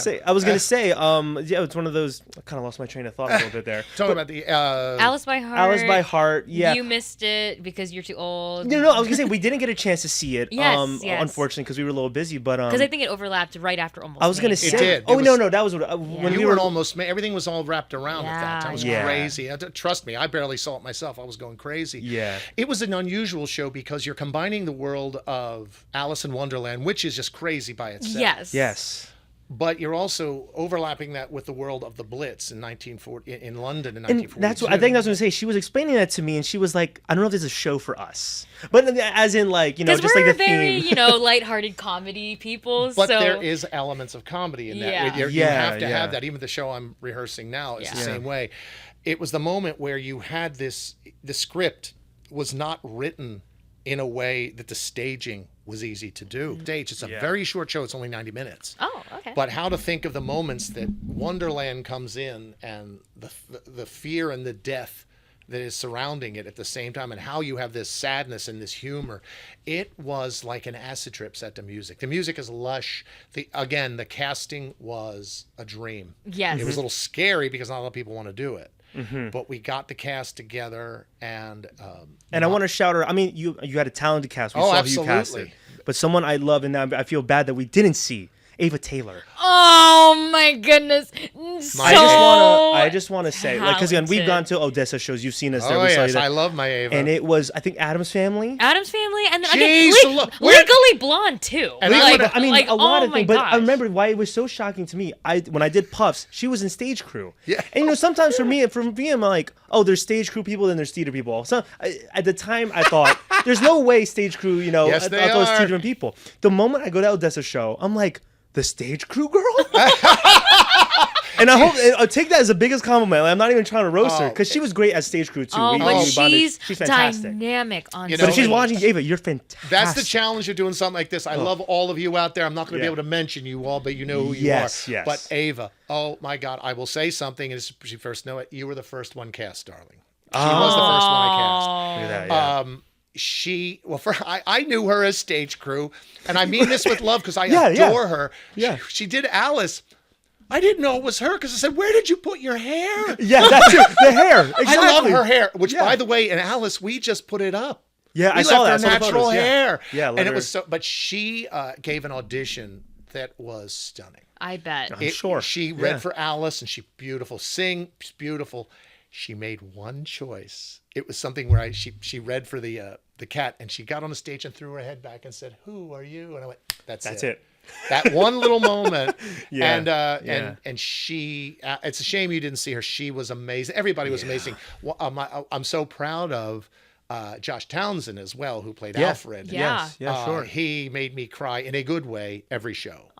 say, it's one of those. I kind of lost my train of thought a little bit there. Talking about the Alice by Heart. Alice by Heart. Yeah. You missed it because you're too old. No. I was gonna say we didn't get a chance to see it. Yes. Unfortunately, because we were a little busy. But Because I think it overlapped right after Almost I was gonna Maine. say. did. Oh It no, was- that was what when you we were were almost. Everything was all wrapped around at that time. It was Yeah. crazy. Trust me, I barely saw it myself. I was going crazy. Yeah. It was an unusual show because you're combining the world of Alice in Wonderland, which is just crazy by itself. Yes. But you're also overlapping that with the world of the Blitz in 1940 in London in And 1942. that's what I think I was going to say. She was explaining that to me, and she was like, "I don't know if there's a show for us, but as in like Because just we're like the very, theme." lighthearted comedy people. But so there is elements of comedy in that. Yeah. You have to have that. Even the show I'm rehearsing now is the same way. It was the moment where you had the script was not written in a way that the staging was easy to do. Stage, it's a very short show. It's only 90 minutes. Oh, okay. But how to think of the moments that Wonderland comes in and the fear and the death that is surrounding it at the same time, and how you have this sadness and this humor. It was like an acid trip set to music. The music is lush. The casting was a dream. Yes. It was a little scary because not a lot of people want to do it. But we got the cast together, and I want to shout her. I mean, you had a talented cast. We saw absolutely. who you casted, but someone I love, and I feel bad that we didn't see Ava Taylor. Oh my goodness! I just want to say, because again, we've talented. gone to Odessa shows. You've seen us there. oh We saw you yes, there. I love my Ava. And it was, I think, Addams Family. Adam's Family, and then Jeez, again, look, Legally Blonde too. And a lot of things. But I gosh. remember why it was so shocking to me. When I did Puffs, she was in stage crew. Yeah. And sometimes for me, I'm like, oh, there's stage crew people, then there's theater people. So at the time, I thought there's no way stage crew. Yes, I they thought it was are. theater people. The moment I go to Odessa show, I'm like, the stage crew girl. And I'll take that as the biggest compliment. I'm not even trying to roast her because she was great as stage crew too. Oh, We but bonded. she's fantastic. dynamic on You But know, if she's and- watching Ava, you're fantastic. That's the challenge of doing something like this. I love all of you out there. I'm not going to be able to mention you all, but you know who you Yes, are. yes. But Ava, oh my God, I will say something. As she first know it, you were the first one cast, darling. She was the first one I cast. Look at that, yeah. I knew her as stage crew, and I mean this with love because I Yeah, adore her. Yeah. She did Alice. I didn't know it was her because I said, "Where did you put your hair?" Yeah, that's it. The hair. Exactly. I love her hair. Which, by the way, in Alice, we just put it up. Yeah, We I saw that. I left saw her the natural photos, yeah. hair. Yeah, and let it her- was so. But she gave an audition that was stunning. I bet. I'm sure. She Yeah. read for Alice, and she she's beautiful. She made one choice. It was something where she read for the cat, and she got on the stage and threw her head back and said, "Who are you?" And I went, "That's That's it. it. That one little moment, Yeah. and she. It's a shame you didn't see her. She was amazing. Everybody was amazing. Well, I'm so proud of Josh Townsend as well, who played Alfred. Yeah. Yeah, sure. He made me cry in a good way every show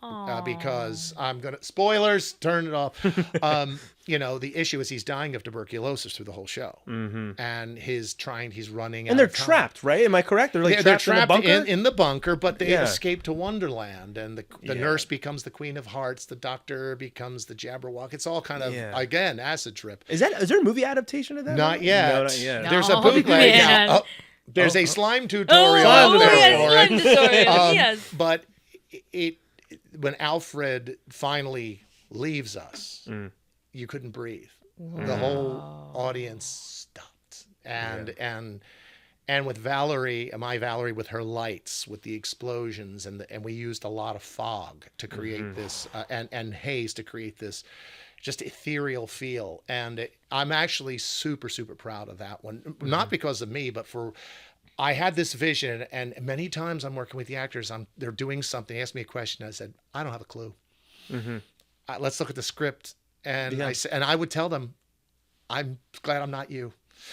because I'm gonna spoilers. Turn it off. The issue is he's dying of tuberculosis through the whole show, and he's running. And they're trapped, right? Am I correct? They're like trapped in the bunker. In the bunker, but they escape to Wonderland, and the nurse becomes the Queen of Hearts, the doctor becomes the Jabberwock. It's all kind of again acid trip. Is there a movie adaptation of that? Not yet. No, not yet. There's a bootleg out. There's a slime tutorial. Slime tutorial. Yes. But when Alfred finally leaves us, you couldn't breathe. The whole audience stopped. And with Valerie, with her lights, with the explosions, and we used a lot of fog to create this, and haze to create this just ethereal feel. And I'm actually super, super proud of that one. Not because of me, but I had this vision, and many times I'm working with the actors, they're doing something, they ask me a question, I said, I don't have a clue. Let's look at the script. And I would tell them, I'm glad I'm not you.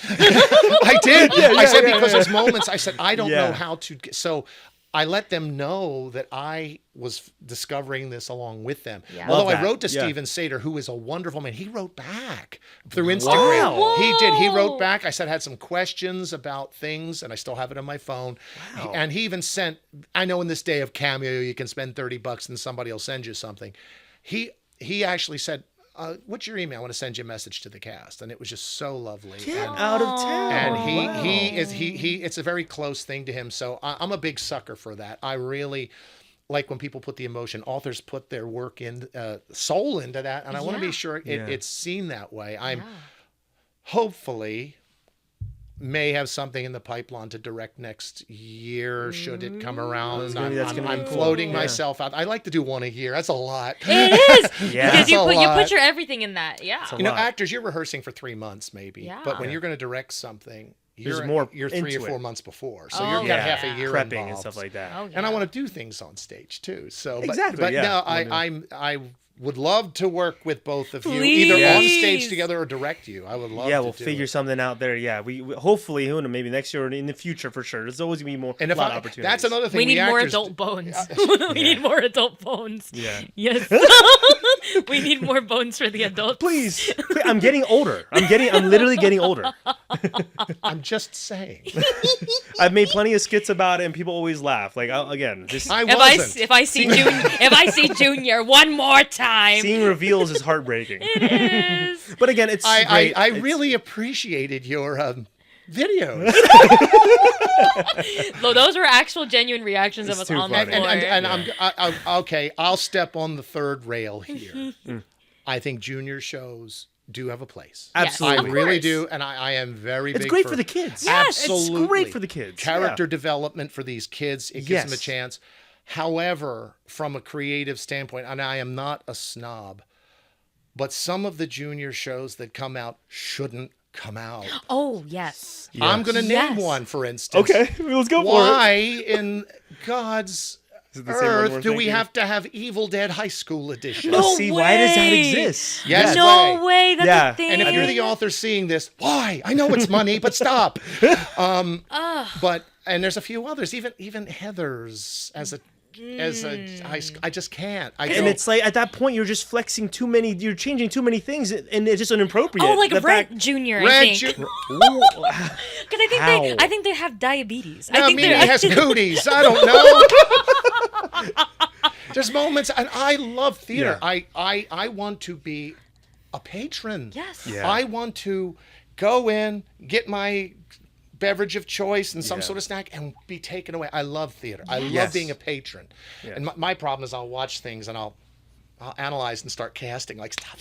I did. Because those moments, I said, I don't know how to. So I let them know that I was discovering this along with them. Yeah. Although I wrote to Steven Sater, who is a wonderful man. He wrote back through Instagram. Wow. He did. He wrote back. I said I had some questions about things, and I still have it on my phone. Wow. And he even sent, I know in this day of Cameo, you can spend $30 and somebody will send you something. He actually said, what's your email? I want to send you a message to the cast. And it was just so lovely. Get out of town. And it's a very close thing to him. So I'm a big sucker for that. I really like when people put the emotion, authors put their work in, soul into that. And I want to be sure it's seen that way. I'm hopefully may have something in the pipeline to direct next year should it come around. I'm floating myself out. I like to do one a year. That's a lot. It is. Because you put your everything in that. Yeah. Actors, you're rehearsing for 3 months maybe. Yeah. But when you're going to direct something, you're 3 or 4 months before. So you've got half a year prepping involved. And stuff like that. Oh, yeah. And I want to do things on stage too. So exactly. But no, I would love to work with both of you, either on stage together or direct you. I would love to. Yeah, we'll figure something out there. Yeah, we hopefully, maybe next year or in the future for sure. There's always gonna be more opportunities. That's another thing. We need more adult bones. We need more adult bones. Yeah. Yes. We need more bones for the adults. Please. I'm getting older. I'm literally getting older. I'm just saying. I've made plenty of skits about it, and people always laugh. Like if I see Junior one more time. Seeing reveals is heartbreaking. It is. But again, it's great. I really appreciated your videos. Though those were actual genuine reactions of us on the floor. And I'm okay. I'll step on the third rail here. I think junior shows do have a place. Absolutely. I really do, and I am very big. It's great for the kids. Yes, absolutely. It's great for the kids. Character development for these kids. It gives them a chance. However, from a creative standpoint, and I am not a snob, but some of the junior shows that come out shouldn't come out. Oh, yes. I'm going to name one, for instance. Okay, let's go for it. Why in God's earth do we have to have Evil Dead High School edition? No See, way. why does that exist? Yes, no way. That's a thing. And if you're the author seeing this, why? I know it's money, but stop. But there's a few others, even Heather's as a high school. I just can't. And it's like at that point you're just flexing too many. You're changing too many things, and it's just inappropriate. Oh, like Red Junior. Because I think they have diabetes. No, Mimi has cooties. I don't know. There's moments, and I love theater. Yeah. I want to be a patron. Yes. Yeah. I want to go in, get my beverage of choice and some sort of snack and be taken away. I love theater. I love being a patron. Yeah. And my problem is I'll watch things and I'll analyze and start casting like stop.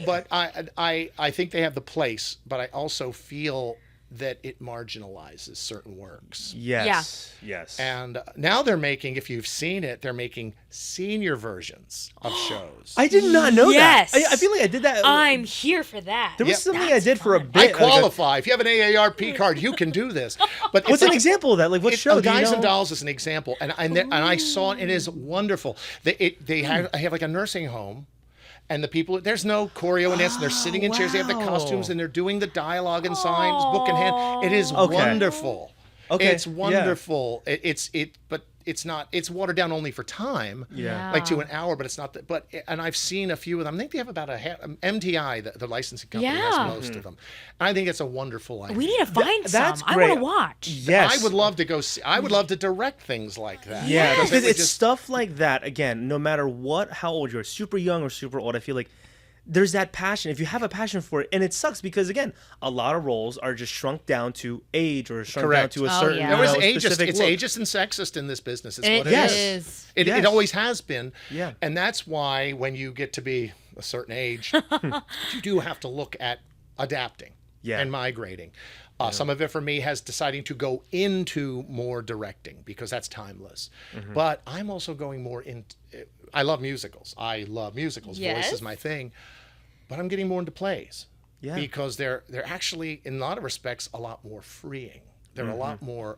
But I think they have the place, but I also feel that it marginalizes certain works. Yes. And now they're making, if you've seen it, they're making senior versions of shows. I did not know Yes. that. I feel like I did that. I'm here for that. There was something I did for a bit. I qualify. If you have an AARP card, you can do this. But What's an example of that? Like what show? Guys and Dolls is an example, and I saw it. It is wonderful. I have like a nursing home. And the people, there's no choreo and dance. And they're sitting in chairs. They have the costumes, and they're doing the dialogue and signs, book in hand. It is wonderful. Okay. It's wonderful. But it's not. It's watered down only for time. Yeah. Like to an hour, but it's not that. But and I've seen a few of them. I think they have about MTI, the licensing company, has most of them. And I think it's a wonderful idea. We need to find that's some. great. I want to watch. Yes. I would love to go see. I would love to direct things like that. Yeah, because it's stuff like that. Again, no matter how old you are, super young or super old, I feel like there's that passion. If you have a passion for it, and it sucks because again, a lot of roles are just shrunk down to age or shrunk down to a certain specific It's look. ageist and sexist in this business. It's what It it is. is. It always has been. Yeah. And that's why when you get to be a certain age, you do have to look at adapting and migrating. Some of it for me has deciding to go into more directing because that's timeless. But I'm also going more into. I love musicals. Yes. Voice is my thing. But I'm getting more into plays. Yeah. Because they're actually, in a lot of respects, a lot more freeing. They're a lot more.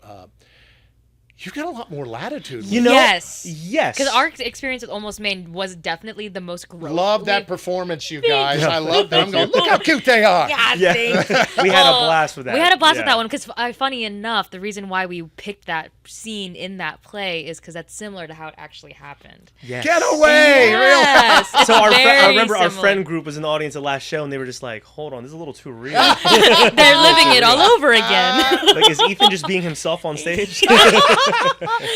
You've got a lot more latitude. You know, Yes. Because our experience with Almost Maine was definitely the most growth. Love that performance, you guys. I love that. I'm going, look how cute they are. God, Yeah. thanks. we had a blast with that. We had a blast with that one because, funny enough, the reason why we picked that scene in that play is because that's similar to how it actually happened. Yes. Get away! Yes, it's So I remember very our similar. friend group was in the audience at last show, and they were just like, "Hold on, this is a little too real." They're living it all over again. Like, is Ethan just being himself on stage?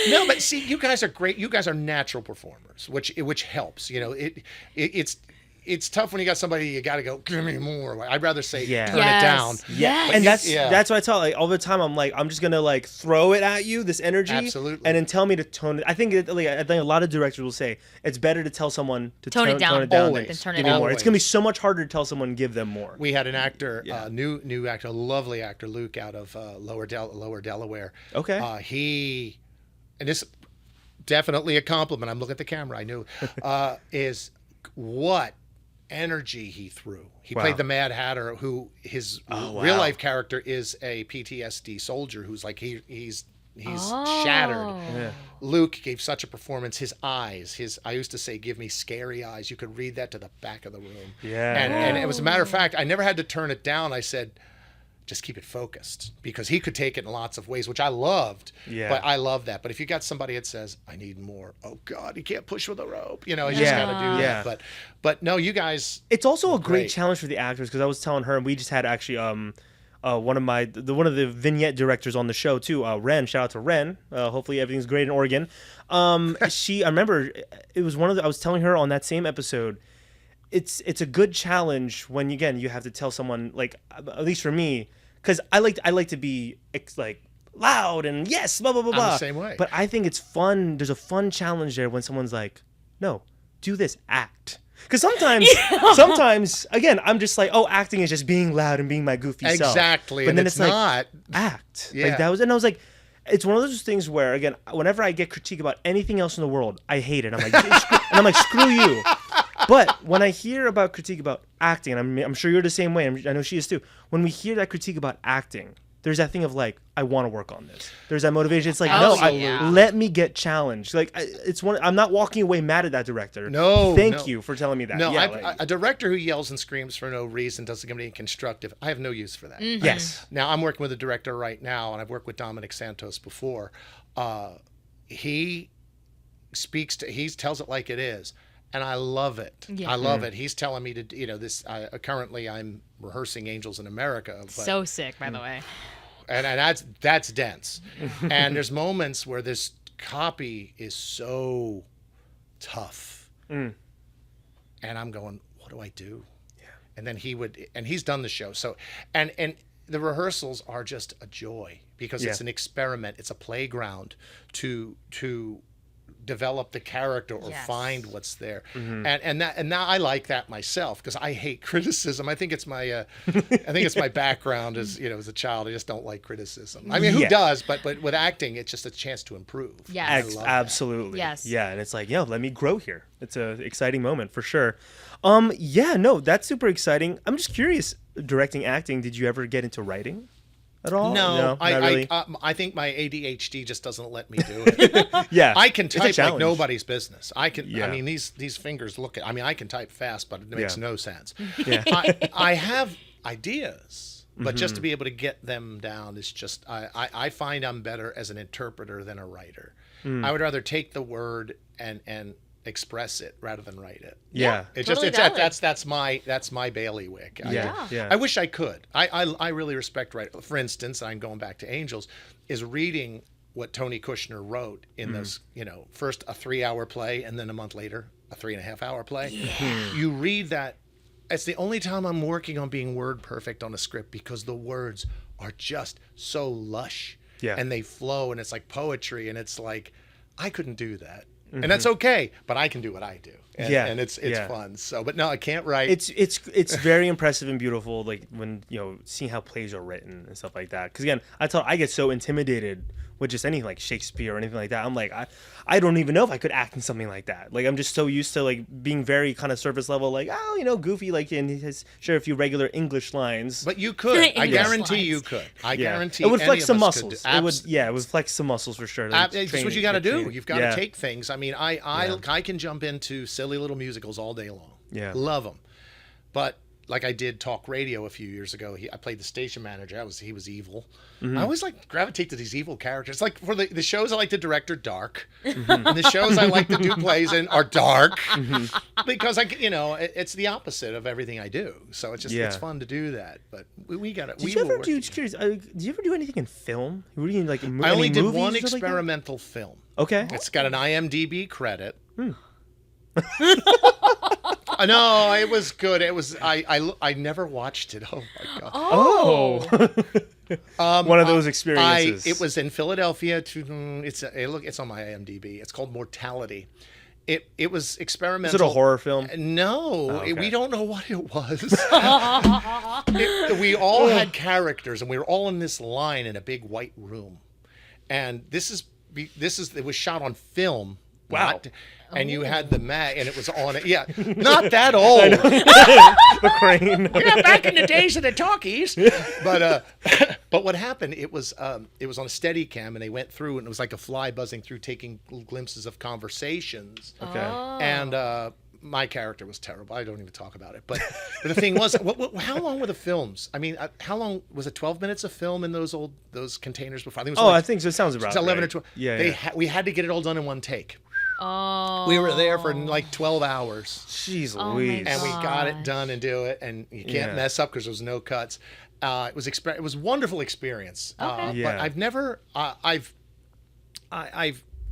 No, but see, you guys are great. You guys are natural performers, which helps. You know, it's tough when you got somebody you got to go, give me more. Like, I'd rather say turn it down. Yes. And that's what I tell. Like all the time, I'm like, I'm just gonna like throw it at you, this energy, Absolutely. and then tell me to tone it. I think a lot of directors will say it's better to tell someone to Tone it down. Always. Than turn it give me up. more. It's gonna be so much harder to tell someone give them more. We had an actor, new actor, a lovely actor, Luke, out of Lower Delaware. Okay. And this definitely a compliment. I'm looking at the camera. I knew is what energy he threw. He played the Mad Hatter, who his real life character is a PTSD soldier who's like he's shattered. Yeah. Luke gave such a performance. His eyes, I used to say, give me scary eyes. You could read that to the back of the room. Yeah. And it was a matter of fact, I never had to turn it down. I said, just keep it focused, because he could take it in lots of ways, which I loved. Yeah. But I love that. But if you got somebody that says, I need more, oh God, he can't push with a rope. You know, you just got to do that. But no, you guys. It's also a great challenge for the actors, because I was telling her, and we just had actually one of the vignette directors on the show too, Ren. Shout out to Ren. Hopefully everything's great in Oregon. I remember it was I was telling her on that same episode. It's a good challenge when you have to tell someone, like, at least for me, because I like to be like loud and yes, blah blah blah blah. I'm the same way. But I think it's fun. There's a fun challenge there when someone's like, no, do this, act. Because sometimes, again, I'm just like, oh, acting is just being loud and being my goofy self. Exactly. But and then it's like, not. act. Yeah. Like and I was like, it's one of those things where, again, whenever I get critique about anything else in the world, I hate it. I'm like, screw you. But when I hear about critique about acting, and I'm sure you're the same way, I know she is too. When we hear that critique about acting, there's that thing of like, I want to work on this. There's that motivation. It's like, let me get challenged. Like, I'm not walking away mad at that director. No. Thank you for telling me that. No, Yeah, a director who yells and screams for no reason, doesn't give anything constructive. I have no use for that. Mm-hmm. Yes. Now, I'm working with a director right now, and I've worked with Dominic Santos before. He tells it like it is. And I love it. Yeah. I love it. He's telling me to, this. Currently, I'm rehearsing Angels in America. But, So sick, by the way. and that's dense. And there's moments where this copy is so tough, and I'm going, what do I do? Yeah. And then he's done the show. So, and the rehearsals are just a joy, because it's an experiment. It's a playground to develop the character or Yes. find what's there. And now I like that myself because I hate criticism. I think it's my background as as a child. I just don't like criticism. I mean, who does? But with acting, it's just a chance to improve. Yes. Absolutely. Yes. Yeah, and it's like, let me grow here. It's an exciting moment for sure. No, that's super exciting. I'm just curious, directing, acting, did you ever get into writing at all? No, not really. I think my ADHD just doesn't let me do it. Yeah, I can it's a type like challenge. nobody's business. I can. Yeah. I mean, these fingers look at. I mean, I can type fast, but it makes no sense. Yeah. I have ideas, but just to be able to get them down is just. I find I'm better as an interpreter than a writer. I would rather take the word and express it rather than write it. Yeah. It's Totally just valid. that's my bailiwick. Yeah. I wish I could. I really respect writing. For instance, I'm going back to Angels, is reading what Tony Kushner wrote in those, first a 3-hour play and then a month later a 3.5-hour play. Yeah. You read that. It's the only time I'm working on being word perfect on a script because the words are just so lush. Yeah. And they flow and it's like poetry and it's like I couldn't do that. And that's okay, but I can do what I do. And it's fun. So, but no, I can't write. It's very impressive and beautiful, like when seeing how plays are written and stuff like that. Because again, I get so intimidated with just anything like Shakespeare or anything like that. I'm like, I don't even know if I could act in something like that. Like I'm just so used to like being very kind of surface level, like goofy, like and he has share a few regular English lines. But you could. I guarantee you could. I guarantee it would flex some any of us could muscles. It would flex some muscles for sure. That's what you got to do. You've got to Yeah. take things. I mean, I can jump into silly little musicals all day long. Yeah. Love them. But like I did talk radio a few years ago. I played the station manager. He was evil. I always like gravitate to these evil characters. Like for the shows I like to direct are dark, and the shows I like to do plays in are dark because it's the opposite of everything I do. So it's just it's fun to do that. But we got it. Did you ever do? Just curious. Did you ever do anything in film? Were you like? I only did one experimental film. Okay. It's got an IMDb credit. No, it was good. It was I never watched it. Oh my god. Oh. One of those experiences. It was in Philadelphia. It's on my IMDb. It's called Mortality. It was experimental. Is it a horror film? No, okay. We don't know what it was. We all had characters, and we were all in this line in a big white room. And it was shot on film. Wow. And you had the mag, and it was on it. Yeah, not that old. The crane. Yeah, back in the days of the talkies. But what happened? It was on a Steadicam, and they went through, and it was like a fly buzzing through, taking glimpses of conversations. Okay. And my character was terrible. I don't even talk about it. But the thing was, how long were the films? I mean, how long was it? 12 minutes of film in those containers before? I think it was I think so. It sounds about it's 11 right. or 12. Yeah. We had to get it all done in one take. Oh. We were there for like 12 hours. Jeez Oh Louise. And we got it done and do it, and you can't mess up because there was no cuts. It was a wonderful experience. Okay. But I've never I've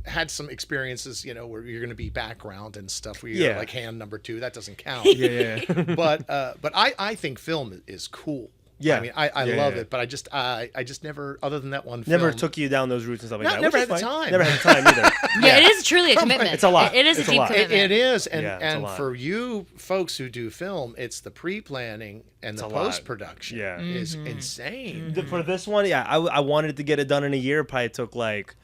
had some experiences, where you're going to be background and stuff where you're like hand number 2. That doesn't count. Yeah. But I think film is cool. Yeah. I mean, I love it, but I just never, other than that one film. Never took you down those routes and stuff like that. Never had the time. Never had the time either. Yeah, it is truly a commitment. It's a lot. It is It's a a deep lot. commitment. It is, and it's a lot. for you folks who do film, it's the pre-planning and the a lot. post-production. Yeah. Is insane. For this one, I wanted to get it done in a year. Probably took like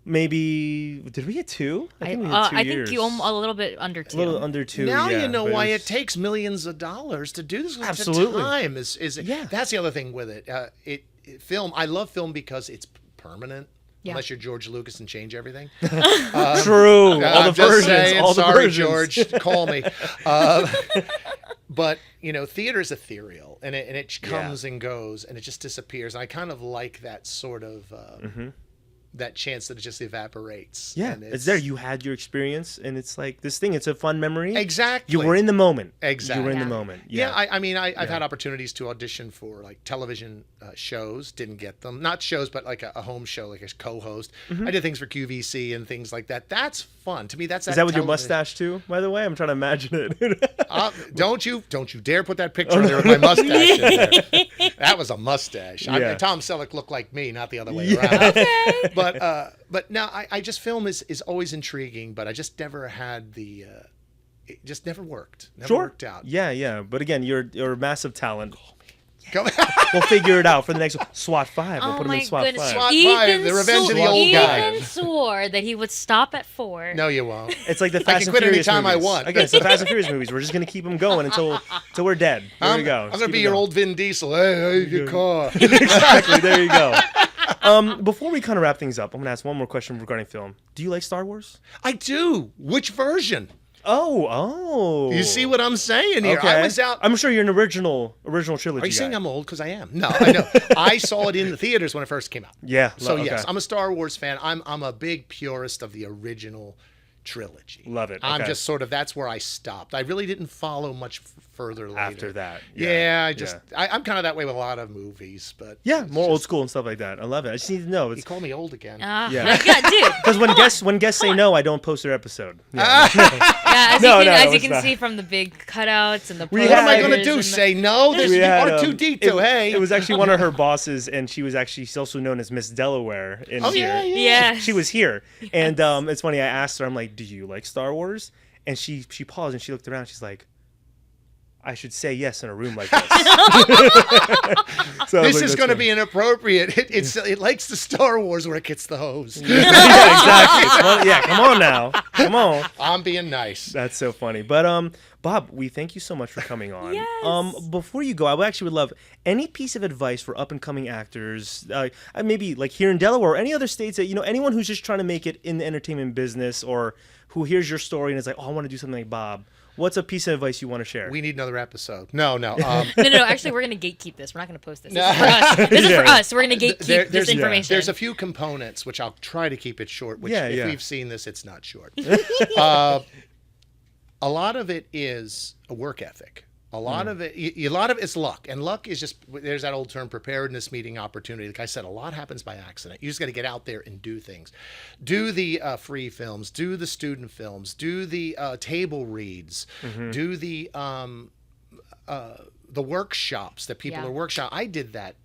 maybe. Did we get 2? I think we had 2 I years. think you a little bit under 2. A little under 2. Now yeah, you know but why was- it takes millions of dollars to do this. Absolutely. The time is Yeah. That's the other thing with it. Film. I love film because it's permanent. Yeah. Unless you're George Lucas and change everything. True. All the I'm just versions. saying, All the sorry, versions. George, call me. But theater is ethereal, and it comes and goes, and it just disappears. And I kind of like that sort of that chance that it just evaporates. Yeah, and it's there. You had your experience, and it's like this thing. It's a fun memory. Exactly. You were in the moment. Exactly. You were in the Yeah. moment. Yeah, I've had opportunities to audition for like television shows. Didn't get them. Not shows, but like a home show, like a co-host. I did things for QVC and things like that. That's fun to me. Is that with your mustache too? By the way, I'm trying to imagine it. Don't you dare put that picture on there with my mustache in there. That was a mustache. Yeah. Tom Selleck looked like me, not the other way around. Okay. But no, I just film is always intriguing, but I just never had the. It just never worked. Never worked out. Yeah. But again, you're a massive talent. Come We'll figure it out for the next one. SWAT 5. We'll Oh put him my in SWAT goodness. 5. SWAT Ethan 5, the revenge of the old Ethan guy. swore that he would stop at 4. No, you won't. It's like the I Fast can and quit Furious anytime I movies. want. Again, it's the Fast and Furious movies. We're just gonna keep them going until we're dead. There we go. I'm Just gonna keep be it your going. old Vin Diesel. Hey, your car. Exactly. There you go. Before we kind of wrap things up, I'm gonna ask one more question regarding film. Do you like Star Wars? I do. Which version? Oh. You see what I'm saying here? Okay. I was out. I'm sure you're an original trilogy. Are you saying guy. I'm old? Because I am. No, I know. I saw it in the theaters when it first came out. Yeah. So okay. yes, I'm a Star Wars fan. I'm a big purist of the original trilogy. Love it. I'm Okay. just sort of, that's where I stopped. I really didn't follow much further later. After that. Yeah, I'm kind of that way with a lot of movies, but Yeah, it's more old just- school and stuff like that. I love it. I just need to know. You It's call me old again. Yeah. Dude. because when guests say no, I don't post their episode. Yeah. Yeah, as No, you can, no, as you it's can not. see from the big cutouts and the We What am I had- going to posters do? and the- Say no? There's We had, R2D2. Hey. It was actually one of her bosses, and she's also known as Miss Delaware in Oh, here. yeah. Yeah. She was here, and it's funny. I asked her, I'm like, "Do you like Star Wars?" And she paused and she looked around. She's like, "I should say yes in a room like this." So I was This like, is "That's going to funny." be inappropriate. It likes the Star Wars where it gets the hose. Yeah, exactly. Come on now. Come on. I'm being nice. That's so funny. But Bob, we thank you so much for coming on. Yes. Before you go, I would love any piece of advice for up and coming actors, maybe like here in Delaware or any other states that anyone who's just trying to make it in the entertainment business or who hears your story and is like, oh, I want to do something like Bob. What's a piece of advice you want to share? We need another episode. No. No. Actually, we're gonna gatekeep this. We're not gonna post this. This is for us. This is for us. We're gonna gatekeep this information. There's a few components which I'll try to keep it short. Which, if we've seen this, it's not short. A lot of it is a work ethic. A lot of it's luck, and luck is just, there's that old term, preparedness meeting opportunity. Like I said, a lot happens by accident. You just got to get out there and do things. Do the free films, do the student films, do the table reads, do the workshops that people are workshop. I did that.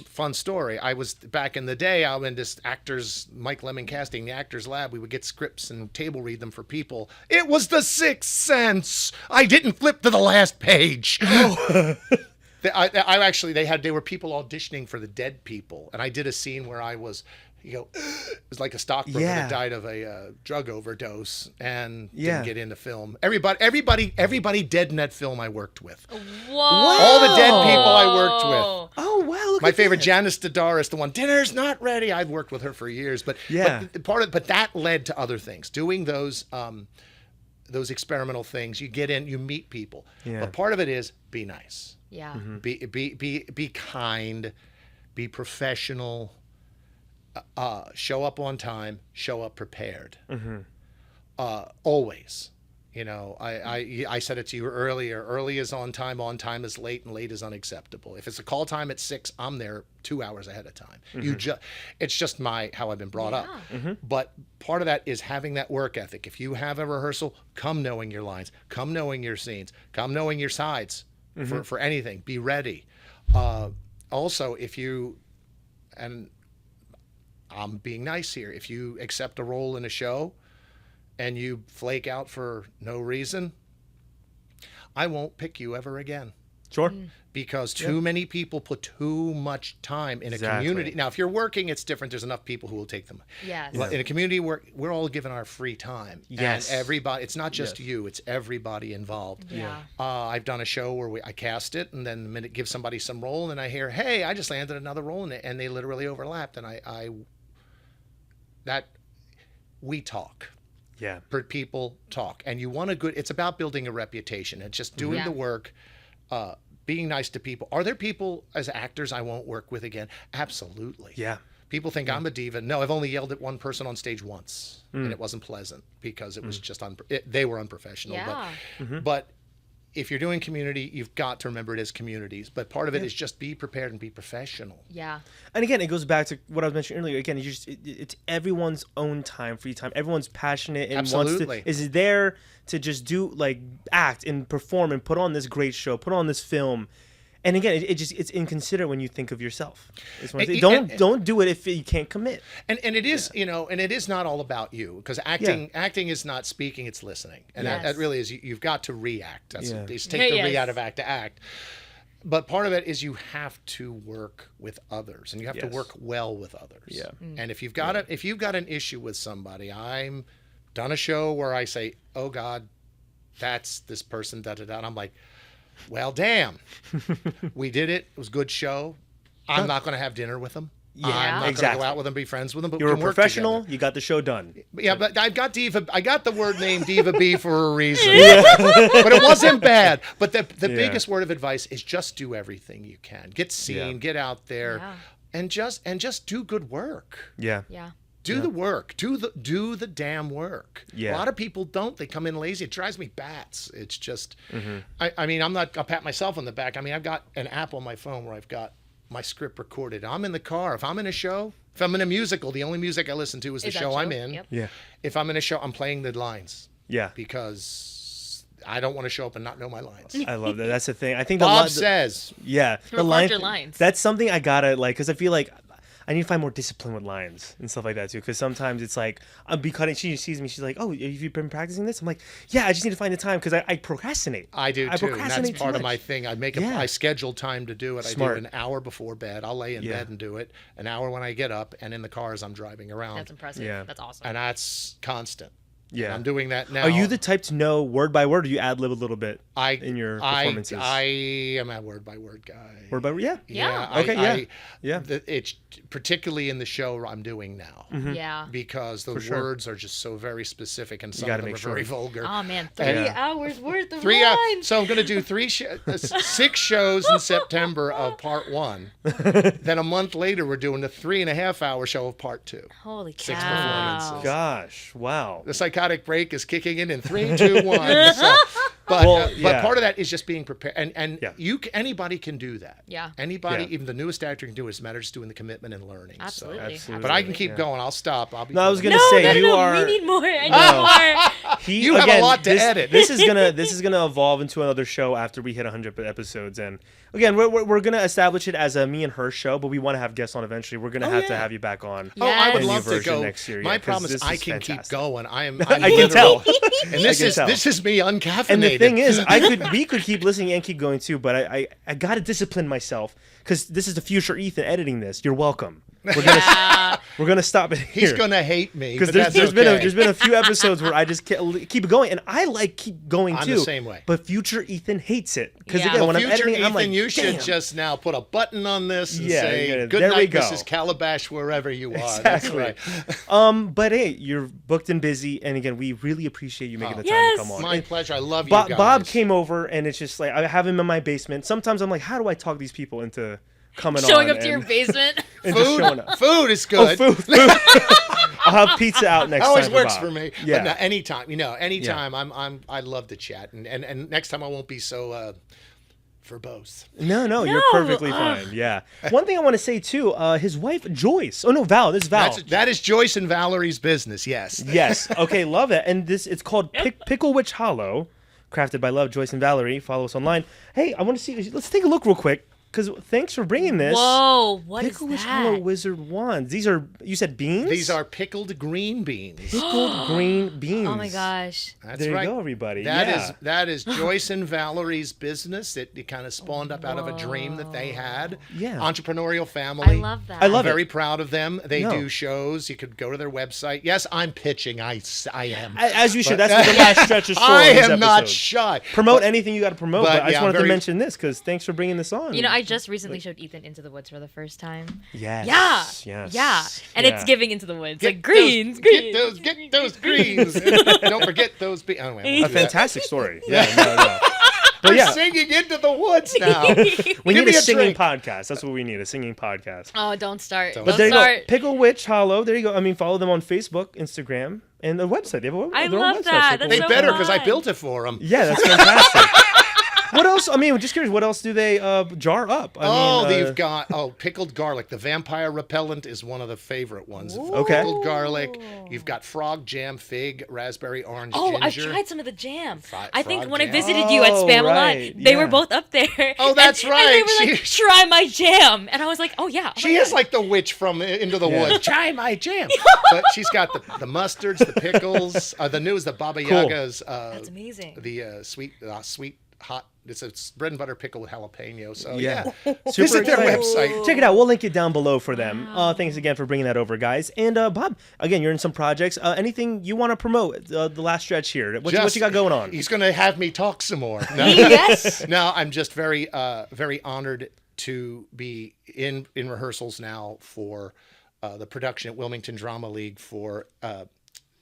Fun story. I was back in the day. I went to actors, Mike Lemon casting, the Actors Lab. We would get scripts and table read them for people. It was The Sixth Sense. I didn't flip to the last page. I actually, they were people auditioning for the dead people, and I did a scene where I was, it was like a stockbroker that died of a drug overdose and didn't get into film. Everybody dead in that film I worked with. Whoa. All the dead people I worked with. Oh wow! Look My at favorite, that. Janice Dadaris, the one, dinner's not ready. I've worked with her for years, but that led to other things. Doing those experimental things, you get in, you meet people. Yeah. But part of it is be nice. Yeah. Be kind, be professional. Show up on time, show up prepared. Always. I said it to you earlier. Early is on time is late, and late is unacceptable. If it's a call time at 6, I'm there 2 hours ahead of time. It's just how I've been brought up. But part of that is having that work ethic. If you have a rehearsal, come knowing your lines, come knowing your scenes, come knowing your sides for anything. Be ready. Also, and I'm being nice here, if you accept a role in a show and you flake out for no reason, I won't pick you ever again. Sure. Because too many people put too much time in a community. Now, if you're working, it's different. There's enough people who will take them. Yes. But in a community where we're all given our free time. Yes. And everybody, it's not just you, it's everybody involved. Yeah. I've done a show where I cast it, and then the minute give somebody some role, and I hear, hey, I just landed another role in it, and they literally overlapped. And we talk. Yeah. People talk, and you want it's about building a reputation. It's just doing the work, being nice to people. Are there people as actors I won't work with again? Absolutely. Yeah. People think I'm a diva. No, I've only yelled at one person on stage once, and it wasn't pleasant because it was just they were unprofessional. Yeah. But if you're doing community, you've got to remember it is communities. But part of it is just be prepared and be professional. Yeah. And again, it goes back to what I was mentioning earlier. Again, it's everyone's own time, free time. Everyone's passionate and is there to just do, like, act and perform and put on this great show, put on this film. And again, it's inconsiderate when you think of yourself. Don't do it if you can't commit. And it is, and it is not all about you, because acting is not speaking, it's listening. And that really is, you've got to react. Take the re out of act to act. But part of it is you have to work with others, and you have to work well with others. Yeah. And if you've got an issue with somebody, I'm done a show where I say, "Oh God, that's this person," da da da. And I'm like, "Well, damn, we did it. It was a good show. I'm not going to have dinner with them. Yeah. I'm not going to go out with them, be friends with them. But You're we a can work professional. together." You got the show done. Yeah, but I got the word name Diva B for a reason. But it wasn't bad. But the biggest word of advice is just do everything you can. Get seen, get out there, and just do good work. Yeah. Yeah. Do the work. Do the damn work. Yeah. A lot of people don't. They come in lazy. It drives me bats. It's just, I mean, I'll pat myself on the back. I mean, I've got an app on my phone where I've got my script recorded. I'm in the car. If I'm in a show, if I'm in a musical, the only music I listen to is the show I'm in. Yep. Yeah. If I'm in a show, I'm playing the lines. Yeah. Because I don't want to show up and not know my lines. I love that. That's the thing. I think Bob says. Yeah. Record your lines. That's something I gotta because I feel like I need to find more discipline with lines and stuff like that too. Because sometimes it's like I'll be cutting. She sees me. She's like, "Oh, have you been practicing this?" I'm like, "Yeah, I just need to find the time because I procrastinate." I do too. And that's part of my thing. I schedule time to do it. Smart. I do it an hour before bed. I'll lay in bed and do it. An hour when I get up, and in the car as I'm driving around. That's impressive. Yeah. That's awesome. And that's constant. Yeah. And I'm doing that now. Are you the type to know word by word, or you ad lib a little bit in your performances? I am a word by word guy. Word by word, yeah. Yeah. Okay, yeah. It's particularly in the show I'm doing now. Yeah. Because the words are just so very specific, and some of them are very vulgar. Oh man, 3 hours worth of 3 lines. So I'm going to do 6 shows in September of part 1. Then a month later, we're doing a 3.5-hour show of part 2. Holy cow. 6 performances. Gosh, wow. The psychotic break is kicking in 3, 2, 1. But part of that is just being prepared, and anybody can do that. Yeah. Anybody, even the newest actor, can do it. It's a matter of just doing the commitment and learning. Absolutely. So. But I can keep going. I'll stop. I'll be. No, I was gonna say you are. We need more. I need more. You have a lot to edit. This is gonna evolve into another show after we hit 100 episodes, and again, we're gonna establish it as a me and her show, but we want to have guests on eventually. We're gonna have to have you back on. Oh, I would love to go next year. My problem is I can keep going. I can tell. And this is me uncaffeinated. And the thing is, we could keep listening and keep going too, but I gotta discipline myself because this is the future Ethan editing this. You're welcome. We're gonna stop it here. He's gonna hate me because there's been a few episodes where I just keep it going, and I keep going too. I'm the same way. But future Ethan hates it because again, when I'm editing, Ethan, I'm like, you should just now put a button on this and say, "Good there night, we go. Mrs. Calabash, wherever you are." Exactly. That's right. But hey, you're booked and busy, and again, we really appreciate you making the time to come on. My pleasure. I love you guys. Bob came over, and it's just like I have him in my basement. Sometimes I'm like, how do I talk these people into showing up to your basement? Food is good. Oh, food. I'll have pizza out next time. Always works for me. Yeah. But no, anytime. I love to chat, and next time I won't be so verbose. No, you're perfectly fine. Yeah. One thing I want to say too, his wife Joyce. Oh no, Val. This is Val. That is Joyce and Valerie's business. Yes. Yes. Okay, love it. And it's called Pickle Witch Hollow, crafted by Love, Joyce, and Valerie. Follow us online. Hey, I want to see. Let's take a look real quick. Because thanks for bringing this. Whoa, what Pickle is that? Hollow Wizard wands. These are, you said beans? These are pickled green beans. Pickled green beans. Oh my gosh. That's there right. you go, everybody. That is Joyce and Valerie's business. It kind of spawned up out of a dream that they had. Yeah. Entrepreneurial family. I love that. I love I'm very proud of them. They do shows. You could go to their website. Yes, I'm pitching. I am. As you should. That's what the last stretch is for. I am not shy. Promote anything you got to promote. But I just wanted to mention this because thanks for bringing this on. You know, I just recently showed Ethan Into the Woods for the first time. Yes. Yeah. And it's giving Into the Woods. Like greens. Get those greens. Don't forget those beans. A fantastic story. Yeah. But we're singing Into the Woods now. We need a singing podcast. That's what we need, a singing podcast. Oh, don't start. But there you go. Pickle Witch Hollow. There you go. I mean, follow them on Facebook, Instagram, and the website. They have I love that. They better because I built it for them. Yeah, that's fantastic. What else? I mean, just curious. What else do they jar up? You've got pickled garlic. The vampire repellent is one of the favorite ones. Okay. Pickled garlic. You've got frog jam, fig, raspberry, orange, Oh, ginger. I've tried some of the jam. I think when I visited you at Spamalot, they were both up there. Oh, that's right. And they were like, try my jam. And I was like, oh, yeah. She is like the witch from Into the Woods. Try my jam. But she's got the mustards, the pickles. The new is the Baba Yaga's. That's amazing. The sweet hot. It's a bread and butter pickle with jalapeno. So Super visit their exciting. website. Check it out. We'll link it down below for them. Thanks again for bringing that over, guys. And Bob, again, you're in some projects. Anything you want to promote? The last stretch here. What you got going on? He's going to have me talk some more. No. Yes. No, I'm just very very honored to be in rehearsals now for the production at Wilmington Drama League for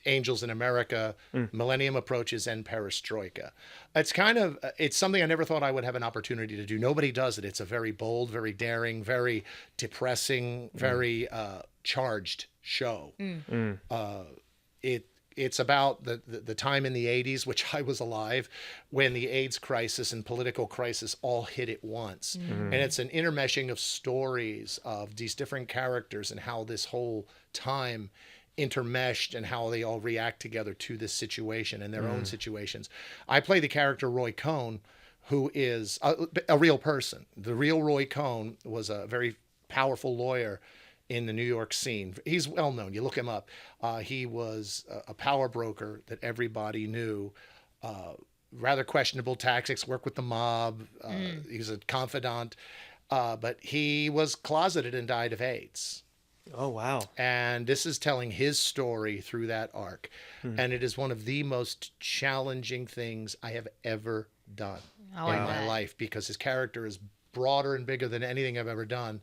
Angels in America, Millennium Approaches, and Perestroika. It's something I never thought I would have an opportunity to do. Nobody does it. It's a very bold, very daring, very depressing, very charged show. It's about the time in the 80s, which I was alive, when the AIDS crisis and political crisis all hit at once. And it's an intermeshing of stories of these different characters and how this whole time intermeshed and how they all react together to this situation and their own situations. I play the character Roy Cohn, who is a real person. The real Roy Cohn was a very powerful lawyer in the New York scene. He's well known. You look him up. He was a power broker that everybody knew. Rather questionable tactics, worked with the mob. He was a confidant. But he was closeted and died of AIDS. Oh, wow. And this is telling his story through that arc. And it is one of the most challenging things I have ever done in my life, because his character is broader and bigger than anything I've ever done.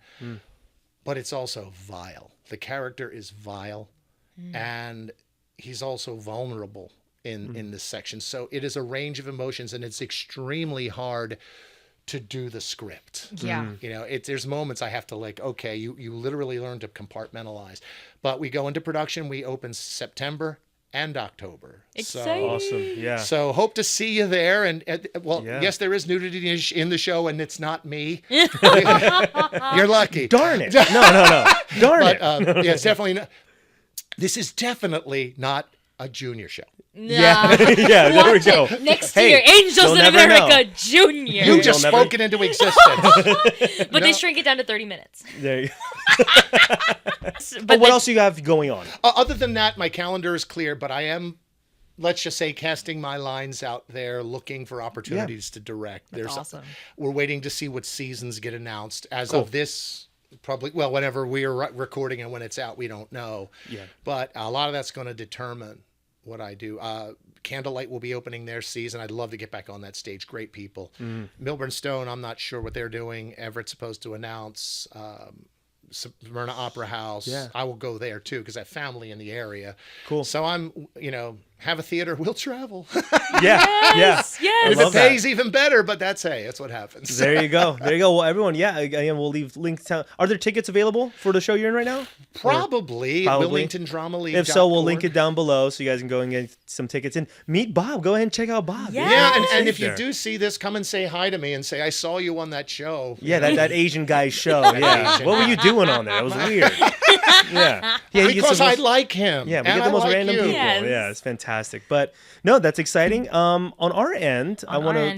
But it's also vile. The character is vile. And he's also vulnerable in this section. So it is a range of emotions, and it's extremely hard to do the script. Yeah. There's moments I have to okay, you literally learn to compartmentalize. But we go into production, we open September and October. Exciting. Awesome. Yeah. So hope to see you there. And yes, there is nudity in the show, and it's not me. You're lucky. Darn it. No. Darn it. But it's definitely not. This is definitely not a junior show. No. Yeah, there we go. Next year, Angels in America Junior. You just spoke it into existence. But they shrink it down to 30 minutes. There you But what else do you have going on? Other than that, my calendar is clear, but I am, let's just say, casting my lines out there, looking for opportunities to direct. That's awesome. We're waiting to see what seasons get announced. As of this, probably, whenever we are recording and when it's out, we don't know. Yeah. But a lot of that's going to determine what I do. Candlelight will be opening their season. I'd love to get back on that stage. Great people. Milburn Stone, I'm not sure what they're doing. Everett's supposed to announce. Smyrna Opera House. Yeah. I will go there too because I have family in the area. Cool. So I'm, have a theater, we'll travel. Yes. If it pays, even better, but that's what happens. There you go. Well, everyone, again, we'll leave links down. Are there tickets available for the show you're in right now? Probably. Wilmington Drama League. If so, we'll link it down below so you guys can go and get some tickets and meet Bob. Go ahead and check out Bob. Yeah, and if you do see this, come and say hi to me and say, I saw you on that show. Yeah, that Asian guy's show. Yeah. What were you doing on there? It was weird. Yeah. Because I like him. Yeah, we get the most random people. Yes. Yeah, it's fantastic. But no, that's exciting. On our end,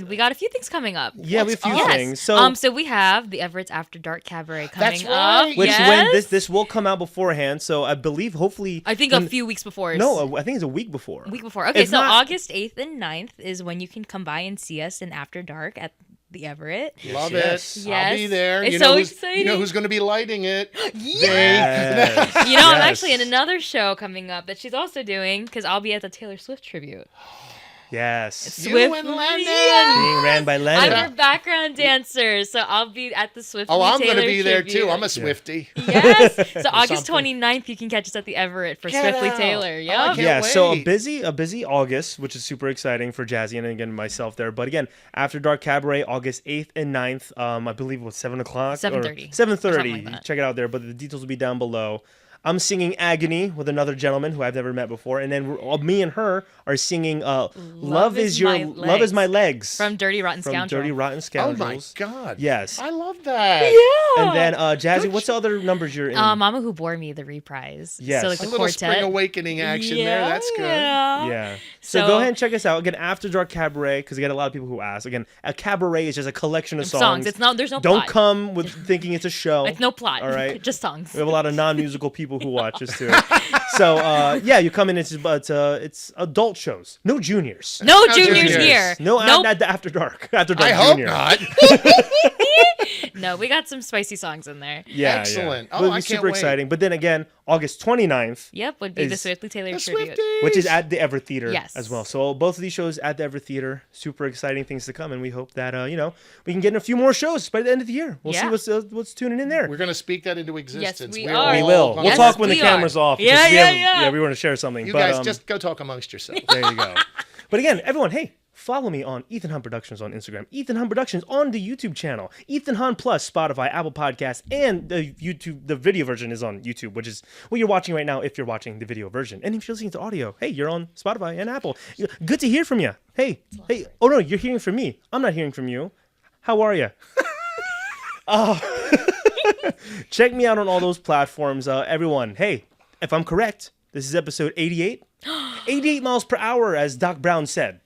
we got a few things coming up. Yeah, we have a few things. So we have the Everett's After Dark Cabaret coming up. Which when this will come out beforehand. So I believe, hopefully, a few weeks before. No, I think it's a week before. Okay, so August 8th and 9th is when you can come by and see us in After Dark at the Everett. Love it. Yes. I'll be there. It's so exciting. You know who's going to be lighting it? Yes. I'm actually in another show coming up that she's also doing because I'll be at the Taylor Swift tribute. Yes. Swift and Lennon. Being ran by Lennon. I'm her background dancer, so I'll be at the Swift. I'm going to be there too. I'm a Swiftie. Yes. So August 29th, you can catch us at the Everett for Swiftly Taylor. Yep. Yeah. So a busy August, which is super exciting for Jahzie and again myself there. But again, After Dark Cabaret, August 8th and 9th. I believe it was 7 o'clock. 7:30. 7:30. Check it out there. But the details will be down below. I'm singing Agony with another gentleman who I've never met before, and then me and her are singing Love is My Legs from Dirty Rotten Scoundrels. Oh my God! Yes, I love that. Yeah. And then Jahzie, what's the other numbers you're in? Mama Who Bore Me, the reprise. Yes, so like a the little quartet. Spring Awakening action there. That's good. Yeah. So go ahead and check us out again. After Dark Cabaret, because again, a lot of people who ask again, a cabaret is just a collection of songs. It's not. There's no. Don't plot. come with thinking it's a show. It's no plot. All right. Just songs. We have a lot of non-musical people who watch us too. So you come in. It's adult shows. No juniors. No juniors here. No, nope. at the After Dark. After Dark I Junior. hope not. No, we got some spicy songs in there. Yeah, Excellent. Yeah. Oh, I can't super wait. exciting. But then again, August 29th. Yep, would be the Swiftly Tailored tribute. Which is at the Everett Theatre Yes. as well. So both of these shows at the Everett Theatre, super exciting things to come, and we hope that we can get in a few more shows by the end of the year. We'll see what's tuning in there. We're going to speak that into existence. Yes, we are. We will. We'll Yes, talk when the we camera's are. off. Yeah, Yeah, we want to share something. You guys just go talk amongst yourselves. There you go. But again, everyone, hey, follow me on Ethan Hunt Productions on Instagram, Ethan Hunt Productions on the YouTube channel, Ethan Hunt Plus, Spotify, Apple Podcasts, and the video version is on YouTube, which is what you're watching right now if you're watching the video version. And if you're listening to audio, hey, you're on Spotify and Apple. Good to hear from you. Hey. Oh no, you're hearing from me. I'm not hearing from you. How are you? Check me out on all those platforms. Everyone, hey, if I'm correct, this is episode 88. 88 miles per hour, as Doc Brown said.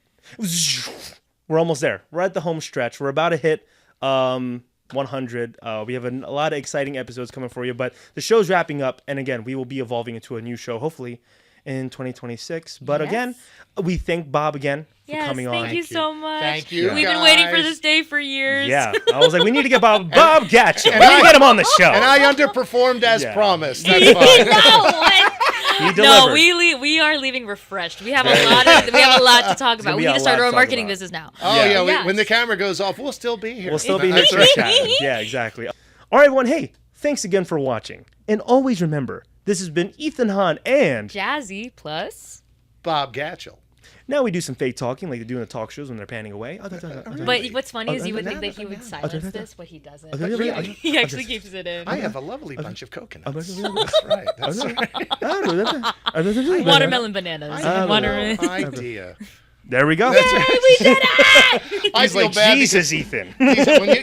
We're almost there. We're at the home stretch. We're about to hit 100. We have a lot of exciting episodes coming for you, but the show's wrapping up, and again, we will be evolving into a new show, hopefully, in 2026. But again, we thank Bob again for coming on. Thank you so much. Thank you. We've been waiting for this day for years. Yeah, I was like, we need to get Bob Gatchel. We need to get him on the show. And I underperformed as promised. That's No, fine. what? He delivered. No, we are leaving refreshed. We have a lot to talk about. We need to start our marketing business now. Oh yeah. When the camera goes off, we'll still be here. We'll still be here. Yeah, exactly. All right, everyone. Hey, thanks again for watching, and always remember, this has been Ethan Hahn and Jahzie plus Bob Gatchel. Now we do some fake talking like they do in the talk shows when they're panning away. But what's funny is you would think that he would silence this, but he doesn't. He actually keeps it in. I have a lovely bunch of coconuts. That's right. That's right. Watermelon bananas. Watermelon. Idea. There we go. Yay, we did it! He's like, Jesus, Ethan. When you